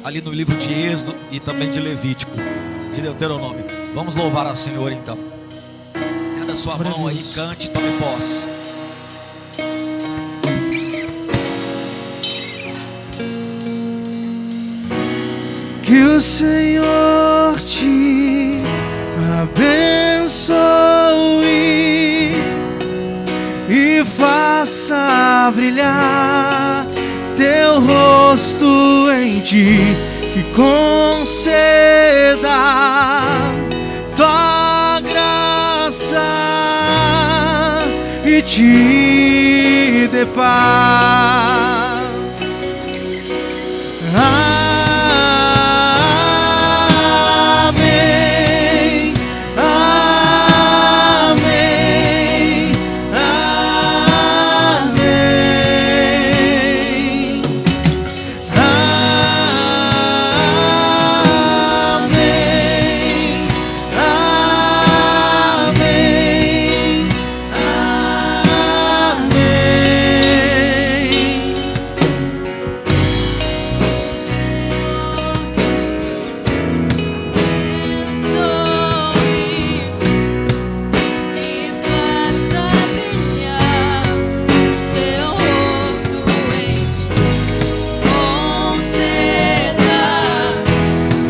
[SPEAKER 1] ali no livro de Êxodo e também de Levítico, de Deuteronômio. Vamos louvar ao Senhor então. Estenda a sua mão aí, cante, tome posse.
[SPEAKER 2] Que o Senhor te abençoe. a brilhar teu rosto em ti, que conceda tua graça e te dê paz. Amém, amém, amém, amém, amém,
[SPEAKER 3] e faça brilhar seu rosto em ti, conceda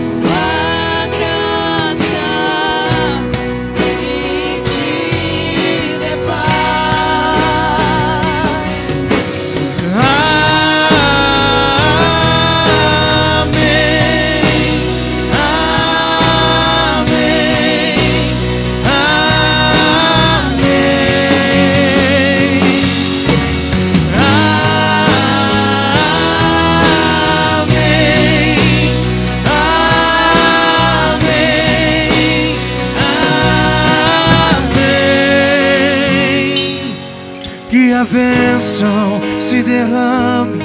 [SPEAKER 3] sua graça e te dê paz.
[SPEAKER 2] Que a bênção se derrame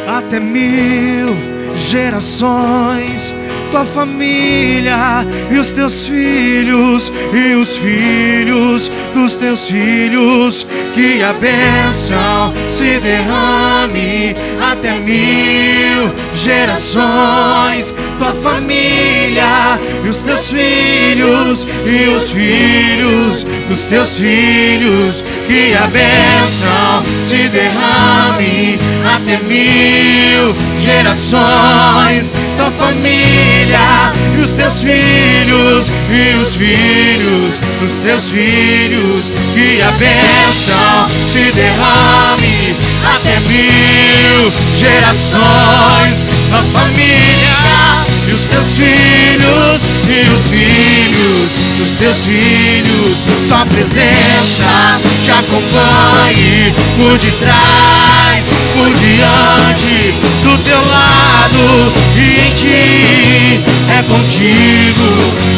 [SPEAKER 2] até 1000 gerações, tua família e os teus filhos e os filhos dos teus filhos. Que a bênção se derrame até 1000 gerações, tua família e os teus filhos e os filhos dos teus filhos. Que a bênção se derrame até 1000 gerações, tua família e os teus filhos e os filhos dos teus filhos. Que a bênção se derrame até 1000 gerações, tua família e os teus filhos e os filhos dos teus filhos. Sua presença te acompanhe por detrás, por diante, do teu lado e em ti. É contigo,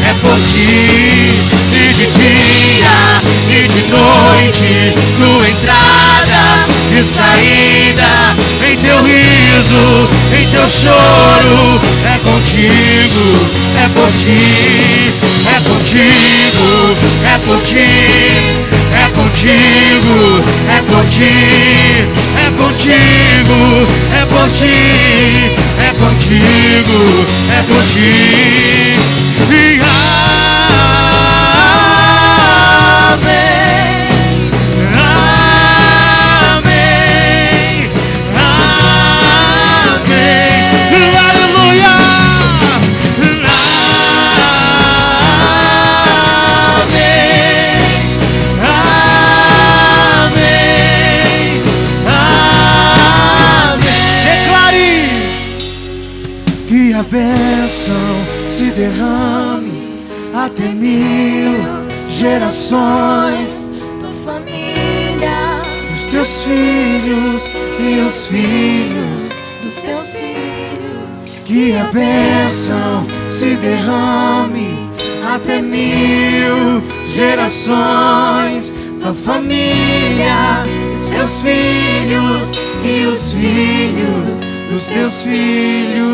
[SPEAKER 2] é por ti, e de dia e de noite, tua entrada e saída, em teu riso, em teu choro. É contigo, é por ti, é contigo, é por ti, é contigo, é por ti, é contigo, é por ti, é contigo, é por ti. E a bênção se derrame até 1000 gerações,
[SPEAKER 3] Tua família,
[SPEAKER 2] os teus filhos e os filhos.
[SPEAKER 3] dos teus filhos.
[SPEAKER 2] Que a bênção se derrame até 1000 gerações, tua família, os teus filhos e os filhos dos teus filhos.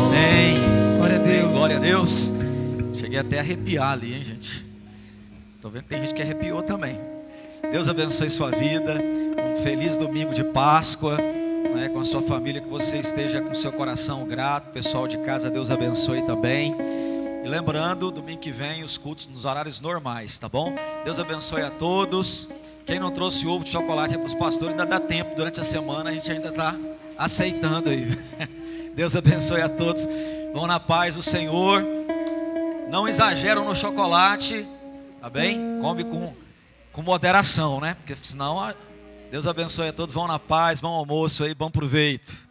[SPEAKER 1] Amém.
[SPEAKER 2] Glória a Deus.
[SPEAKER 1] Glória a Deus. Cheguei até a arrepiar ali, hein, gente? Tô vendo que tem gente que arrepiou também. Deus abençoe sua vida. Um feliz domingo de Páscoa, né, com a sua família, que você esteja com seu coração grato. Pessoal de casa, Deus abençoe também. E lembrando, domingo que vem, os cultos nos horários normais, tá bom? Deus abençoe a todos. Quem não trouxe ovo de chocolate para os pastores, ainda dá tempo. Durante a semana a gente ainda está aceitando aí. Deus abençoe a todos. Vão na paz do Senhor. Não exageram no chocolate, tá bem? Come com moderação, né? Porque senão Deus abençoe a todos. Vão na paz, bom almoço aí, bom proveito.